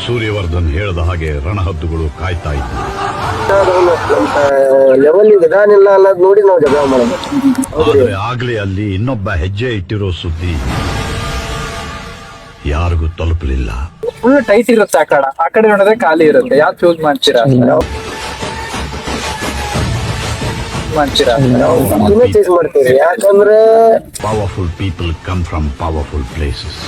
ಸೂರ್ಯವರ್ಧನ್ ಹೇಳಿದ ಹಾಗೆ ರಣಹದ್ದುಗಳು ಕಾಯ್ತಾ ಇದ್ವು. ಲೆವೆಲ್ ಗದಾನಿಲ್ಲ ಅನ್ನೋದು ನೋಡಿ ನಾವು ಜಗಳ ಮಾಡೋದು. ಆದರೆ ಆಗ್ಲೇ ಅಲ್ಲಿ ಇನ್ನೊಬ್ಬ ಹೆಜ್ಜೆ ಇಟ್ಟಿರೋ ಸುದ್ದಿ ಯಾರಿಗೂ ತಲುಪಲಿಲ್ಲ. ಫುಲ್ ಟೈಟ್ ಇರುತ್ತೆ ಆ ಕಡೆ ನೋಡಿದ್ರೆ ಖಾಲಿ ಇರುತ್ತೆ. ಯಾವ್ದು ಚೂಸ್ ಮಾಡ್ತೀರಾ? ಚೇಂಜ್ ಮಾಡ್ತೀವಿ, ಯಾಕಂದ್ರೆ powerful people come from powerful places.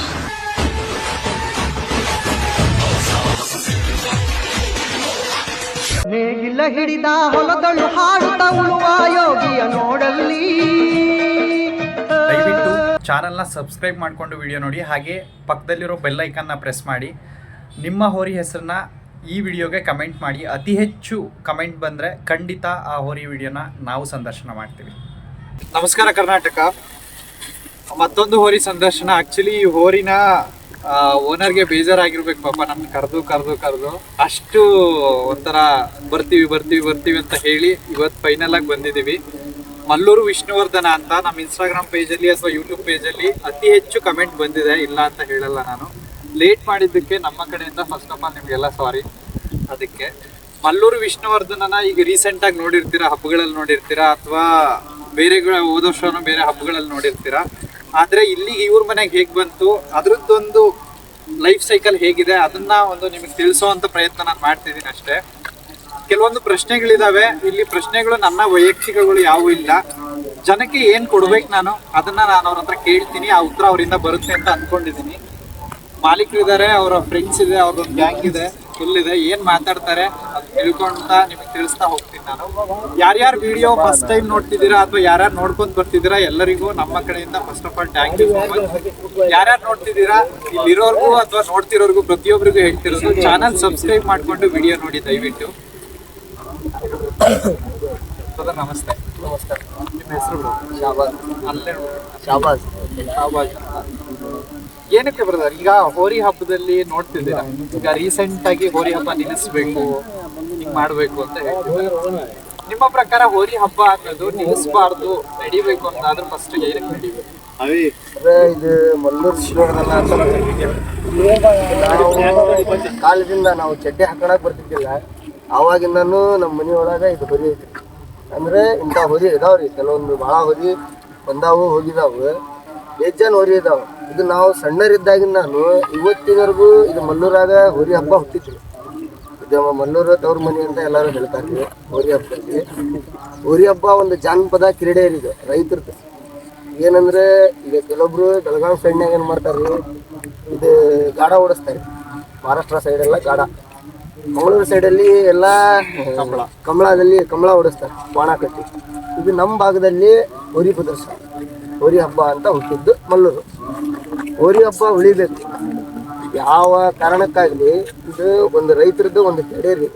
ನೇಗಿಲ ಹಿಡಿದ ಹೊಲದಳು ಹಾಡುತ್ತ ಉಳುವ ಯೋಗಿಯ ನೋಡಲ್ಲಿ. ದಯವಿಟ್ಟು ಚಾನಲ್ನ ಸಬ್ಸ್ಕ್ರೈಬ್ ಮಾಡಿಕೊಂಡು ವಿಡಿಯೋ ನೋಡಿ, ಹಾಗೆ ಪಕ್ಕದಲ್ಲಿರೋ ಬೆಲ್ ಐಕನ್ನ ಪ್ರೆಸ್ ಮಾಡಿ. ನಿಮ್ಮ ಹೋರಿ ಹೆಸರನ್ನ ಈ ವಿಡಿಯೋಗೆ ಕಮೆಂಟ್ ಮಾಡಿ. ಅತಿ ಹೆಚ್ಚು ಕಮೆಂಟ್ ಬಂದರೆ ಖಂಡಿತ ಆ ಹೋರಿ ವಿಡಿಯೋನ ನಾವು ಸಂದರ್ಶನ ಮಾಡ್ತೀವಿ. ನಮಸ್ಕಾರ ಕರ್ನಾಟಕ. ಮತ್ತೊಂದು ಹೋರಿ ಸಂದರ್ಶನ. ಆ್ಯಕ್ಚುಲಿ ಈ ಹೋರಿನ ಓನರ್ಗೆ ಬೇಜಾರಾಗಿರ್ಬೇಕು ಪಾಪ, ನನ್ನ ಕರೆದು ಅಷ್ಟು ಒಂಥರ ಬರ್ತೀವಿ ಅಂತ ಹೇಳಿ ಇವತ್ತು ಫೈನಲ್ ಆಗಿ ಬಂದಿದ್ದೀವಿ. ಮಲ್ಲೂರು ವಿಷ್ಣುವರ್ಧನ ಅಂತ ನಮ್ಮ ಇನ್ಸ್ಟಾಗ್ರಾಮ್ ಪೇಜಲ್ಲಿ ಅಥವಾ ಯೂಟ್ಯೂಬ್ ಪೇಜಲ್ಲಿ ಅತಿ ಹೆಚ್ಚು ಕಮೆಂಟ್ ಬಂದಿದೆ, ಇಲ್ಲ ಅಂತ ಹೇಳಲ್ಲ ನಾನು. ಲೇಟ್ ಮಾಡಿದ್ದಕ್ಕೆ ನಮ್ಮ ಕಡೆಯಿಂದ ಫಸ್ಟ್ ಆಫ್ ಆಲ್ ನಿಮಗೆಲ್ಲ ಸಾರಿ. ಅದಕ್ಕೆ ಮಲ್ಲೂರು ವಿಷ್ಣುವರ್ಧನನ ಈಗ ರೀಸೆಂಟಾಗಿ ನೋಡಿರ್ತೀರಾ, ಹಬ್ಬಗಳಲ್ಲಿ ನೋಡಿರ್ತೀರಾ, ಅಥವಾ ಬೇರೆ ಹೋದ ವರ್ಷನೂ ಬೇರೆ ಹಬ್ಬಗಳಲ್ಲಿ ನೋಡಿರ್ತೀರಾ. ಆದರೆ ಇಲ್ಲಿಗೆ ಇವ್ರ ಮನೆಗೆ ಹೇಗೆ ಬಂತು, ಅದ್ರದ್ದೊಂದು ಲೈಫ್ ಸೈಕಲ್ ಹೇಗಿದೆ ಅದನ್ನ ಒಂದು ನಿಮಗೆ ತಿಳಿಸೋ ಅಂತ ಪ್ರಯತ್ನ ನಾನು ಮಾಡ್ತಿದ್ದೀನಿ ಅಷ್ಟೇ. ಕೆಲವೊಂದು ಪ್ರಶ್ನೆಗಳಿದಾವೆ ಇಲ್ಲಿ. ಪ್ರಶ್ನೆಗಳು ನನ್ನ ವೈಯಕ್ತಿಕಗಳು ಯಾವೂ ಇಲ್ಲ. ಜನಕ್ಕೆ ಏನು ಕೊಡ್ಬೇಕು ನಾನು ಅದನ್ನ ನಾನು ಅವ್ರ ಹತ್ರ ಕೇಳ್ತೀನಿ, ಆ ಉತ್ತರ ಅವರಿಂದ ಬರುತ್ತೆ ಅಂತ ಅಂದ್ಕೊಂಡಿದ್ದೀನಿ. ಮಾಲೀಕರಿದ್ದಾರೆ, ಅವರ ಫ್ರೆಂಡ್ಸ್ ಇದೆ, ಅವ್ರದ್ದೊಂದು ಗ್ಯಾಂಗ್ ಇದೆ, ಫುಲ್ ಇದೆ. ಏನು ಮಾತಾಡ್ತಾರೆ ಅದು ತಿಳ್ಕೊಂತ ನಿಮಗೆ ತಿಳಿಸ್ತಾ ಹೋಗ್ತೀನಿ ನಾನು. ಯಾರ್ಯಾರು ವಿಡಿಯೋ ಫಸ್ಟ್ ಟೈಮ್ ನೋಡ್ತಿದ್ದೀರಾ ಅಥವಾ ಯಾರ್ಯಾರು ನೋಡ್ಕೊಂಡು ಬರ್ತಿದ್ದೀರಾ ಎಲ್ಲರಿಗೂ ನಮ್ಮ ಕಡೆಯಿಂದ first of all thank you. ಯಾರ್ಯಾರು ನೋಡ್ತಿದ್ದೀರಾ ಇಲ್ಲಿರೋರ್ಗೂ ಅಥವಾ ನೋಡ್ತಿರೋರ್ಗೂ ಪ್ರತಿಯೊಬ್ಬರಿಗೂ ಹೇಳ್ತಿರೋದು, ಚಾನಲ್ ಸಬ್ಸ್ಕ್ರೈಬ್ ಮಾಡಿಕೊಂಡು ವಿಡಿಯೋ ನೋಡಿ ದಯವಿಟ್ಟು. ನಮಸ್ತೆ. ನಮಸ್ಕಾರ. ನಿಮ್ಮ ಹೆಸರು? ಶಾಬಾಜ್. ಅಲ್ಲೇ ಶಾಬಾಜ್. ಏನಕ್ಕೆ ಬ್ರದರ್ ಈಗ ಹೋರಿ ಹಬ್ಬದಲ್ಲಿ ನೋಡ್ತಿದ್ದೀರಾ, ಈಗ ರೀಸೆಂಟ್ ಆಗಿ ಹೋರಿ ಹಬ್ಬ ನಿಲ್ಲಿಸ್ಬೇಕು, ಹಿಂಗ್ ಮಾಡ್ಬೇಕು ಅಂತ ಹೇಳ್ತಿದ್ದಾರೆ. ನಿಮ್ಮ ಪ್ರಕಾರ ಹೋರಿ ಹಬ್ಬ ಅನ್ನೋದು ನಿಲ್ಲಿಸಬಾರ್ದು, ನಡಿಬೇಕು ಅಂತಾದ್ರೆ ಫಸ್ಟ್ ಏನಕ್ಕೆ ನಡಿಬೇಕು? ಇದು ಮಲ್ಲೂರು ವಿಷ್ಣುವರ್ಧನ ಅಂತ ಕಾಲದಿಂದ ನಾವು ಚಡ್ಡಿ ಹಾಕೊಳಕ್ ಬರ್ತಿದ್ದಿಲ್ಲ. ಆವಾಗಿಂದನೂ ನಮ್ಮ ಮನೆಯೊಳಗೆ ಇದು ಹೊರಿ ಐತಿ. ಅಂದ್ರೆ ಇಂಥ ಹೊರಿ ಇದಾವ್ರಿ, ಕೆಲವೊಂದು ಭಾಳ ಹೊರಿ ಬಂದಾವು ಹೋಗಿದಾವು, ಬೇಜಾನ್ ಹೊರಿ ಇದಾವ. ಇದು ನಾವು ಸಣ್ಣರಿದ್ದಾಗಿನ ನಾನು ಇವತ್ತಿನವರೆಗೂ ಇದು ಮಲ್ಲೂರಾಗ ಹೋರಿ ಹಬ್ಬ ಹುಟ್ಟಿದ್ರು. ಇದು ಮಲ್ಲೂರು ತವ್ರ ಮನೆ ಅಂತ ಎಲ್ಲರೂ ಹೇಳ್ತಾರೆ. ಹೋರಿ ಹಬ್ಬದಲ್ಲಿ ಹೋರಿ ಹಬ್ಬ ಒಂದು ಜಾನಪದ ಕ್ರೀಡೆ ಇದೆ ರೈತರದ್ದು. ಏನಂದ್ರೆ ಈಗ ಕೆಲವೊಬ್ರು ಬೆಳಗಾವಿ ಸೈಡ್ನಾಗ ಏನು ಮಾಡ್ತಾರೆ, ಇದು ಗಾಡ ಓಡಿಸ್ತಾರೆ. ಮಹಾರಾಷ್ಟ್ರ ಸೈಡೆಲ್ಲ ಗಾಡ, ಮಂಗಳೂರು ಸೈಡಲ್ಲಿ ಎಲ್ಲ ಕಂಬಳ ಓಡಿಸ್ತಾರೆ ಬಾಣ ಕಟ್ಟಿ. ಇದು ನಮ್ಮ ಭಾಗದಲ್ಲಿ ಹೋರಿ ಪ್ರದರ್ಶನ, ಹೋರಿ ಹಬ್ಬ ಅಂತ ಹುಟ್ಟಿದ್ದು ಮಲ್ಲೂರು. ಹೋರಿ ಹಬ್ಬ ಉಳಿಬೇಕು ಯಾವ ಕಾರಣಕ್ಕಾಗಲಿ. ಇದು ಒಂದು ರೈತರದ್ದು ಒಂದು ಕ್ರೀಡೆ ರೀ.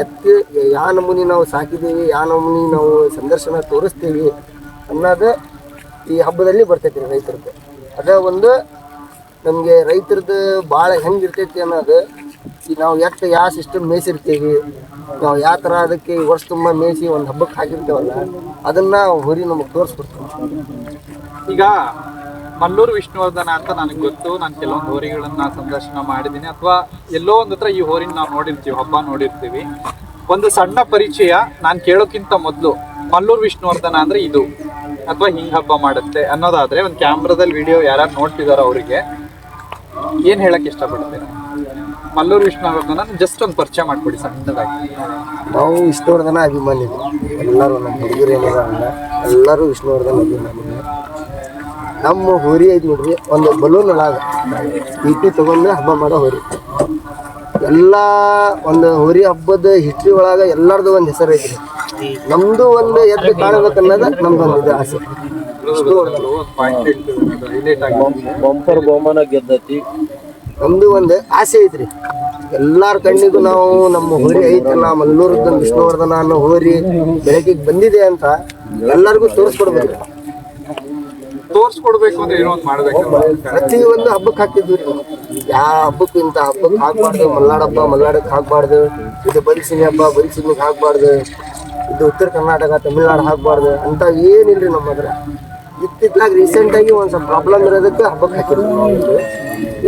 ಎತ್ತಿ ಯಾವ ನಮೂನಿ ನಾವು ಸಾಕಿದ್ದೀವಿ, ಯಾವ ನಮೂನಿ ನಾವು ಸಂದರ್ಶನ ತೋರಿಸ್ತೀವಿ ಅನ್ನೋದು ಈ ಹಬ್ಬದಲ್ಲಿ ಬರ್ತೈತಿ ರೀ ರೈತರದ್ದು. ಅದೇ ಒಂದು ನಮಗೆ ರೈತರದ್ದು ಭಾಳ ಹೆಂಗಿರ್ತೈತಿ ಅನ್ನೋದು. ಈಗ ನಾವು ಯಾವ ಸಿಸ್ಟಮ್ ಮೇಯಿಸಿರ್ತೀವಿ, ನಾವು ಯಾವ ಥರ ಅದಕ್ಕೆ ವರ್ಷ ತುಂಬ ಮೇಯಿಸಿ ಒಂದು ಹಬ್ಬಕ್ಕೆ ಹಾಕಿರ್ತೇವಲ್ಲ, ಅದನ್ನು ಹೋರಿ ನಮಗೆ ತೋರಿಸ್ಬಿಡ್ತೀವಿ. ಈಗ ಮಲ್ಲೂರು ವಿಷ್ಣುವರ್ಧನ ಅಂತ ನನಗೆ ಗೊತ್ತು. ನಾನು ಕೆಲವೊಂದು ಹೋರಿಗಳನ್ನ ಸಂದರ್ಶನ ಮಾಡಿದ್ದೀನಿ, ಅಥವಾ ಎಲ್ಲೋ ಒಂದು ಹತ್ರ ಈ ಹೋರಿನ ನಾವು ನೋಡಿರ್ತೀವಿ, ಹಬ್ಬ ನೋಡಿರ್ತೀವಿ. ಒಂದು ಸಣ್ಣ ಪರಿಚಯ ನಾನು ಕೇಳೋಕ್ಕಿಂತ ಮೊದಲು, ಮಲ್ಲೂರು ವಿಷ್ಣುವರ್ಧನ ಅಂದ್ರೆ ಇದು ಅಥವಾ ಹಿಂಗ್ ಹಬ್ಬ ಮಾಡುತ್ತೆ ಅನ್ನೋದಾದ್ರೆ ಒಂದು ಕ್ಯಾಮ್ರಾದಲ್ಲಿ ವಿಡಿಯೋ ಯಾರು ನೋಡ್ತಿದಾರೋ ಅವರಿಗೆ ಏನು ಹೇಳಕ್ಕೆ ಇಷ್ಟಪಡ್ತೀರಾ? ಮಲ್ಲೂರು ವಿಷ್ಣುವರ್ಧನ ಜಸ್ಟ್ ಒಂದು ಪರಿಚಯ ಮಾಡಿಕೊಡಿ ಸಣ್ಣದಾಗಿ. ನಾವು ವಿಷ್ಣುವರ್ಧನ ಅಭಿಮಾನಿಗಳು ಎಲ್ಲರೂ, ನಮ್ಮ ಹುಡುಗರು ಏನಿದಾರಲ್ಲ ಎಲ್ಲರೂ ವಿಷ್ಣುವರ್ಧನ ಅಭಿಮಾನಿಗಳು. ನಮ್ಮ ಹೋರಿ ಐದು ನೋಡ್ರಿ, ಒಂದು ಬಲೂನ್ ಒಳಗೆ ಇಟ್ಟು ತಗೊಂಡು ಹಬ್ಬ ಮಾಡೋ ಹೋರಿ. ಎಲ್ಲ ಒಂದು ಹೋರಿ ಹಬ್ಬದ ಹಿಸ್ಟ್ರಿ ಒಳಗೆ ಎಲ್ಲರದು ಒಂದು ಹೆಸರು ಐತ್ರಿ. ನಮ್ದು ಒಂದು ಎದ್ದು ಕಾಣಬೇಕನ್ನೋದು ನಮ್ದೊಂದು ಇದು ಆಸೆ. ಬಂಪರ್ ಬಹುಮಾನ ಗೆದ್ದತಿ ನಮ್ದು ಒಂದು ಆಸೆ ಐತ್ರಿ. ಎಲ್ಲಾರ ಕಣ್ಣಿಗೂ ನಾವು ನಮ್ಮ ಹೋರಿ ಐತಲ್ಲ, ಮಲ್ಲೂರದ್ದು ವಿಷ್ಣುವರ್ಧನ ಅನ್ನೋ ಹೋರಿ ಬೆಳಕಿಗೆ ಬಂದಿದೆ ಅಂತ ಎಲ್ಲರಿಗೂ ತೋರಿಸ್ಕೊಡ್ಬೇಕು. ತೋರಿಸ್ಕೊಡ್ಬೇಕು ಅಂದ್ರೆ ಏನೋ ಒಂದು ಮಾಡ್ಬೇಕು. ಪ್ರತಿಯೊಂದು ಹಬ್ಬಕ್ಕೆ ಹಾಕ್ತಿದ್ವಿ ರೀ. ಯಾವ ಹಬ್ಬಕ್ಕೆ ಇಂಥ ಹಬ್ಬಕ್ಕೆ ಹಾಕ್ಬಾರ್ದು, ಮಲ್ನಾಡ್ ಹಬ್ಬ ಮಲ್ನಾಡಕ್ಕೆ ಹಾಕ್ಬಾರ್ದು, ಇದು ಬರಿಸಿನಿ ಹಬ್ಬ ಬರಿಸಿನಿಗೆ ಹಾಕ್ಬಾರ್ದು, ಇದು ಉತ್ತರ ಕರ್ನಾಟಕ ತಮಿಳ್ನಾಡು ಹಾಕ್ಬಾರ್ದು ಅಂತ ಏನಿಲ್ರಿ ನಮ್ಮ ಹತ್ರ. ಇತ್ತಿತ್ತಲಾಗ ರೀಸೆಂಟಾಗಿ ಒಂದು ಸ್ವಲ್ಪ ಪ್ರಾಬ್ಲಮ್ ಇರೋದಕ್ಕೆ ಹಬ್ಬಕ್ಕೆ ಹಾಕಿರ್ತೀವಿ.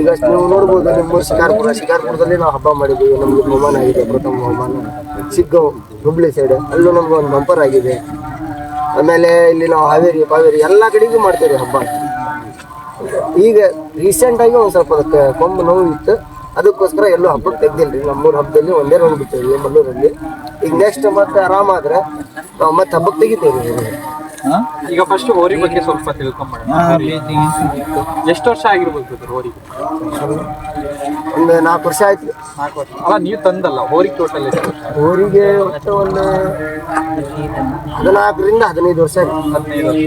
ಈಗ ನೀವು ನೋಡ್ಬೋದು ನಿಮ್ಮ ಶಿಕಾರ್ಪುರದಲ್ಲಿ ನಾವು ಹಬ್ಬ ಮಾಡಿದ್ದೀವಿ. ನಮ್ಗೆ ಬಹುಮಾನ ಆಗಿದೆ, ಪ್ರಥಮ ಬಹುಮಾನ. ಸಿಗ್ಗಾಂವ್ ಹುಬ್ಳಿ ಸೈಡ್ ಅಲ್ಲೂ ನಮ್ಗೆ ಒಂದು ಬಂಪರ್ ಆಗಿದೆ. ಆಮೇಲೆ ಇಲ್ಲಿ ನಾವು ಹಾವೇರಿ ಎಲ್ಲ ಕಡೆಗೂ ಮಾಡ್ತೇವೆ ಹಬ್ಬ. ಈಗ ರೀಸೆಂಟಾಗಿ ಒಂದು ಸ್ವಲ್ಪ ಅದಕ್ಕೆ ಕೊಂಬು ನೋವು ಇತ್ತು, ಅದಕ್ಕೋಸ್ಕರ ಎಲ್ಲೂ ಹಬ್ಬಕ್ಕೆ ತೆಗ್ದಿಲ್ರಿ. ನಮ್ಮೂರು ಹಬ್ಬದಲ್ಲಿ ಒಂದೇ ರೌಂಡ್ ಬಿಟ್ಟೇವಿ ಮಲ್ಲೂರಲ್ಲಿ. ಈಗ ನೆಕ್ಸ್ಟ್ ಮತ್ತೆ ಆರಾಮಾದ್ರೆ ನಾವು ಮತ್ತೆ ಹಬ್ಬಕ್ಕೆ ತೆಗಿತೇವೆ. ಈಗ ಫಸ್ಟ್ ಹೋರಿ ಬಗ್ಗೆ ಸ್ವಲ್ಪ ತಿಳ್ಕೊಂಬೋಣ. ಎಷ್ಟು ವರ್ಷ ಆಗಿರ್ಬೋದು ಹೋರಿಗೆ? ಒಂದು 4 ವರ್ಷ ಆಯ್ತು. 4 ವರ್ಷ ಅಲ್ಲ, ನೀವು ತಂದಲ್ಲ ಹೋರಿಗೆ ಟೋಟಲ್ ಎಷ್ಟು ವರ್ಷ? ಹೋರಿಗೆ ಒಟ್ಟು ಒಂದು 14ರಿಂದ 15 ವರ್ಷ ಆಯ್ತು. 15 ವರ್ಷ.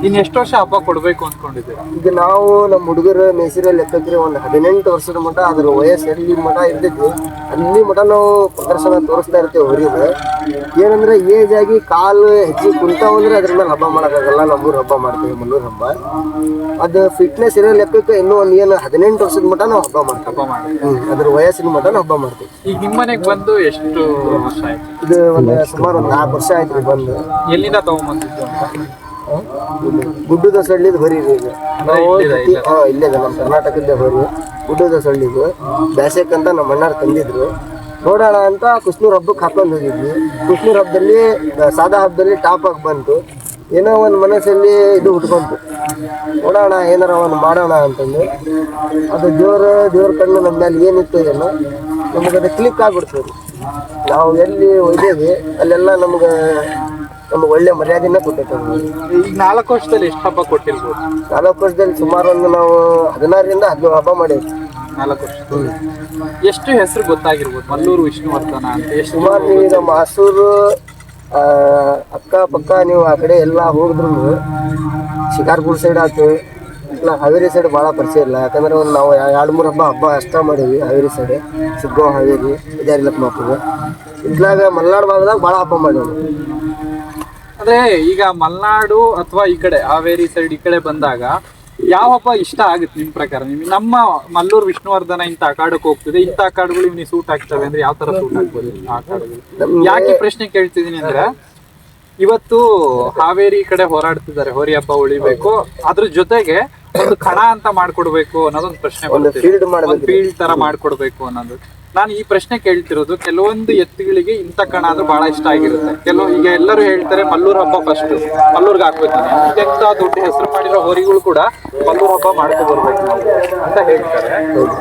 ಇನ್ನು ಎಷ್ಟು ವರ್ಷ ಹಬ್ಬ ಕೊಡ್ಬೇಕು ಅಂದ್ಕೊಂಡಿದ್ದೀರಾ? ಈಗ ನಾವು ನಮ್ಮ ಹುಡುಗರು ಮೇಸಿರ ಲೆಕ್ಕಕ್ಕೆ ಒಂದು 18 ವರ್ಷದ ಮಟ್ಟ ಅದ್ರ ವಯಸ್ಸು ಎಲ್ಲಿ ಮಠ ಇರ್ತೈತಿ ಅಲ್ಲಿ ಮಠ ನಾವು ಪ್ರದರ್ಶನ ತೋರಿಸ್ತಾ ಇರ್ತೇವೆ ಹೊರಿಗೆ. ಏನಂದ್ರೆ ಏಜ್ ಆಗಿ ಕಾಲು ಹೆಚ್ಚಿಗೆ ಕುಂತಾವಂದ್ರೆ ಅದ್ರ ಮೇಲೆ ಹಬ್ಬ ಮಾಡೋಕ್ಕಾಗಲ್ಲ. ನಮ್ಮೂರು ಹಬ್ಬ ಮಾಡ್ತೇವೆ, ಮಲ್ಲೂರು ಹಬ್ಬ. ಅದು ಫಿಟ್ನೆಸ್ ಇರೋ ಲೆಕ್ಕಕ್ಕೆ ಇನ್ನೂ ಒಂದು ಏನು 18 ವರ್ಷದ ಮಟ್ಟ ನಾವು ಹಬ್ಬ ಮಾಡ್ತೀವಿ. ಅದ್ರ ವಯಸ್ಸಿನ ಮಟ್ಟ ನಾವು ಹಬ್ಬ ಮಾಡ್ತೀವಿ. ಈಗ ನಿಮ್ಮ ಮನೆಗೆ ಬಂದು ಎಷ್ಟು ವರ್ಷ ಆಯ್ತು? ಇದು ಒಂದು ಸುಮಾರು ಒಂದು 4 ವರ್ಷ ಆಯ್ತು ಬಂದು. ಎಲ್ಲಿಂದ ತಗೊಂಡ್ಬಂದಿದ್ದು? ಗುಡ್ಡದ ಸೊಳ್ಳಿದು ಹೊರಿ ಈಗ ನಾವು ಇಲ್ಲೇ ನಮ್ಮ ಕರ್ನಾಟಕದ ಹೊರಿ ಗುಡ್ಡದ ಸೊಳ್ಳಿದು ಬ್ಯಾಸಕ್ಕಂತ ನಮ್ಮ ಅಣ್ಣಾರು ತಂದಿದ್ರು. ನೋಡೋಣ ಅಂತ ಕುಸ್ನೂರ್ ಹಬ್ಬಕ್ಕೆ ಹಾಕೊಂಡು ಹೋಗಿದ್ವಿ. ಕುಸ್ನೂರ್ ಹಬ್ಬದಲ್ಲಿ ಸಾದಾ ಹಬ್ಬದಲ್ಲಿ ಟಾಪ್ ಆಗಿ ಬಂತು. ಏನೋ ಒಂದು ಮನಸ್ಸಲ್ಲಿ ಇದು ಹುಟ್ಕೊಂತು, ನೋಡೋಣ ಏನಾರ ಒಂದು ಮಾಡೋಣ ಅಂತಂದು. ಅದು ದೇವ್ರ ಕಣ್ಣು ನಮ್ಮ ಮೇಲೆ ಏನಿತ್ತು ಏನೋ ನಮಗೆ ಅದು ಕ್ಲಿಕ್ ಆಗ್ಬಿಡ್ತದೆ. ನಾವು ಎಲ್ಲಿ ಒಯ್ದೇವಿ ಅಲ್ಲೆಲ್ಲ ನಮ್ಗೆ ಒಳ್ಳೆ ಮರ್ಯಾದೆನ ಕೊಟ್ಟೈತೆ. ಈಗ 4 ವರ್ಷದಲ್ಲಿ ಎಷ್ಟು ಹಬ್ಬ ಕೊಟ್ಟಿರ್ಬೋದು? 4 ವರ್ಷದಲ್ಲಿ ಸುಮಾರು ಒಂದು ನಾವು 16ರಿಂದ 17 ಹಬ್ಬ ಮಾಡೇವಿ. 4 ವರ್ಷ. ಎಷ್ಟು ಹೆಸರು ಗೊತ್ತಾಗಿರ್ಬೋದು? ಮಲ್ಲೂರು ವಿಷ್ಣುವರ್ಧನ ಅಂತ ಎಷ್ಟು? ಸುಮಾರು ಈಗ ಮಾಸೂರು ಅಕ್ಕ ನೀವು ಆ ಕಡೆ ಎಲ್ಲ ಹೋಗಿದ್ರು ಶಿಕಾರ್ಪುರ ಸೈಡ್ ಆಯ್ತು, ಇಲ್ಲ ಹಾವೇರಿ ಸೈಡ್ ಭಾಳ ಪರಿಚಯ ಇಲ್ಲ. ಯಾಕಂದ್ರೆ ಒಂದು ನಾವು 2-3 ಹಬ್ಬ ಅಷ್ಟ ಮಾಡೀವಿ ಹಾವೇರಿ ಸೈಡ್. ಸಿಗ್ಗಾಂವ್ ಹಾವೇರಿ ವಿದ್ಯಾರಿಲಕ್ಷ್ಮಪ್ಪಗೆ ಇತ್ಲಾಗ ಮಲೆನಾಡು ಭಾಗದಾಗ ಭಾಳ ಹಬ್ಬ ಮಾಡೀವಿ. ಅಂದ್ರೆ ಈಗ ಮಲೆನಾಡು ಅಥವಾ ಈ ಕಡೆ ಹಾವೇರಿ ಸೈಡ್ ಈ ಕಡೆ ಬಂದಾಗ ಯಾವ ಹಬ್ಬ ಇಷ್ಟ ಆಗುತ್ತೆ ನಿಮ್ ಪ್ರಕಾರ? ನಿಮ್ಗೆ ನಮ್ಮ ಮಲ್ಲೂರು ವಿಷ್ಣುವರ್ಧನ ಇಂಥ ಅಖಾಡಕ್ಕೆ ಹೋಗ್ತಿದೆ, ಇಂಥ ಅಖಾಡಗಳು ಇವ್ನಿಗೆ ಸೂಟ್ ಆಗ್ತವೆ ಅಂದ್ರೆ ಯಾವ ತರ ಸೂಟ್ ಆಗ್ಬೋದು ಆ ಅಖಾಡಗಳು? ಯಾಕೆ ಪ್ರಶ್ನೆ ಕೇಳ್ತಿದೀನಿ ಅಂದ್ರೆ ಇವತ್ತು ಹಾವೇರಿ ಕಡೆ ಹೋರಾಡ್ತಿದ್ದಾರೆ ಹೋರಿ ಹಬ್ಬ ಉಳಿಬೇಕು, ಅದ್ರ ಜೊತೆಗೆ ಒಂದು ಕಣ ಅಂತ ಮಾಡ್ಕೊಡ್ಬೇಕು ಅನ್ನೋದೊಂದು ಪ್ರಶ್ನೆ ಬರುತ್ತೆ. ಫೀಲ್ಡ್ ತರ ಮಾಡ್ಕೊಡ್ಬೇಕು ಅನ್ನೋದು. ನಾನು ಈ ಪ್ರಶ್ನೆ ಕೇಳ್ತಿರೋದು, ಕೆಲವೊಂದು ಎತ್ತುಗಳಿಗೆ ಇಂಥ ಕಣ ಅಂದ್ರೆ ಬಹಳ ಇಷ್ಟ ಆಗಿರುತ್ತೆ. ಈಗ ಎಲ್ಲರೂ ಹೇಳ್ತಾರೆ ಮಲ್ಲೂರು ಹಬ್ಬ ಫಸ್ಟ್ ಮಲ್ಲೂರ್ಗೆ ಹಾಕ್ಬೇಕು, ಇಂಥ ದೊಡ್ಡ ಹೆಸರು ಮಾಡಿರೋ ಹೋರಿಗಳು ಕೂಡ ಮಲ್ಲೂರು ಹಬ್ಬ ಮಾಡ್ಕೊ ಬರ್ಬೇಕು ಅಂತ ಹೇಳ್ತಾರೆ.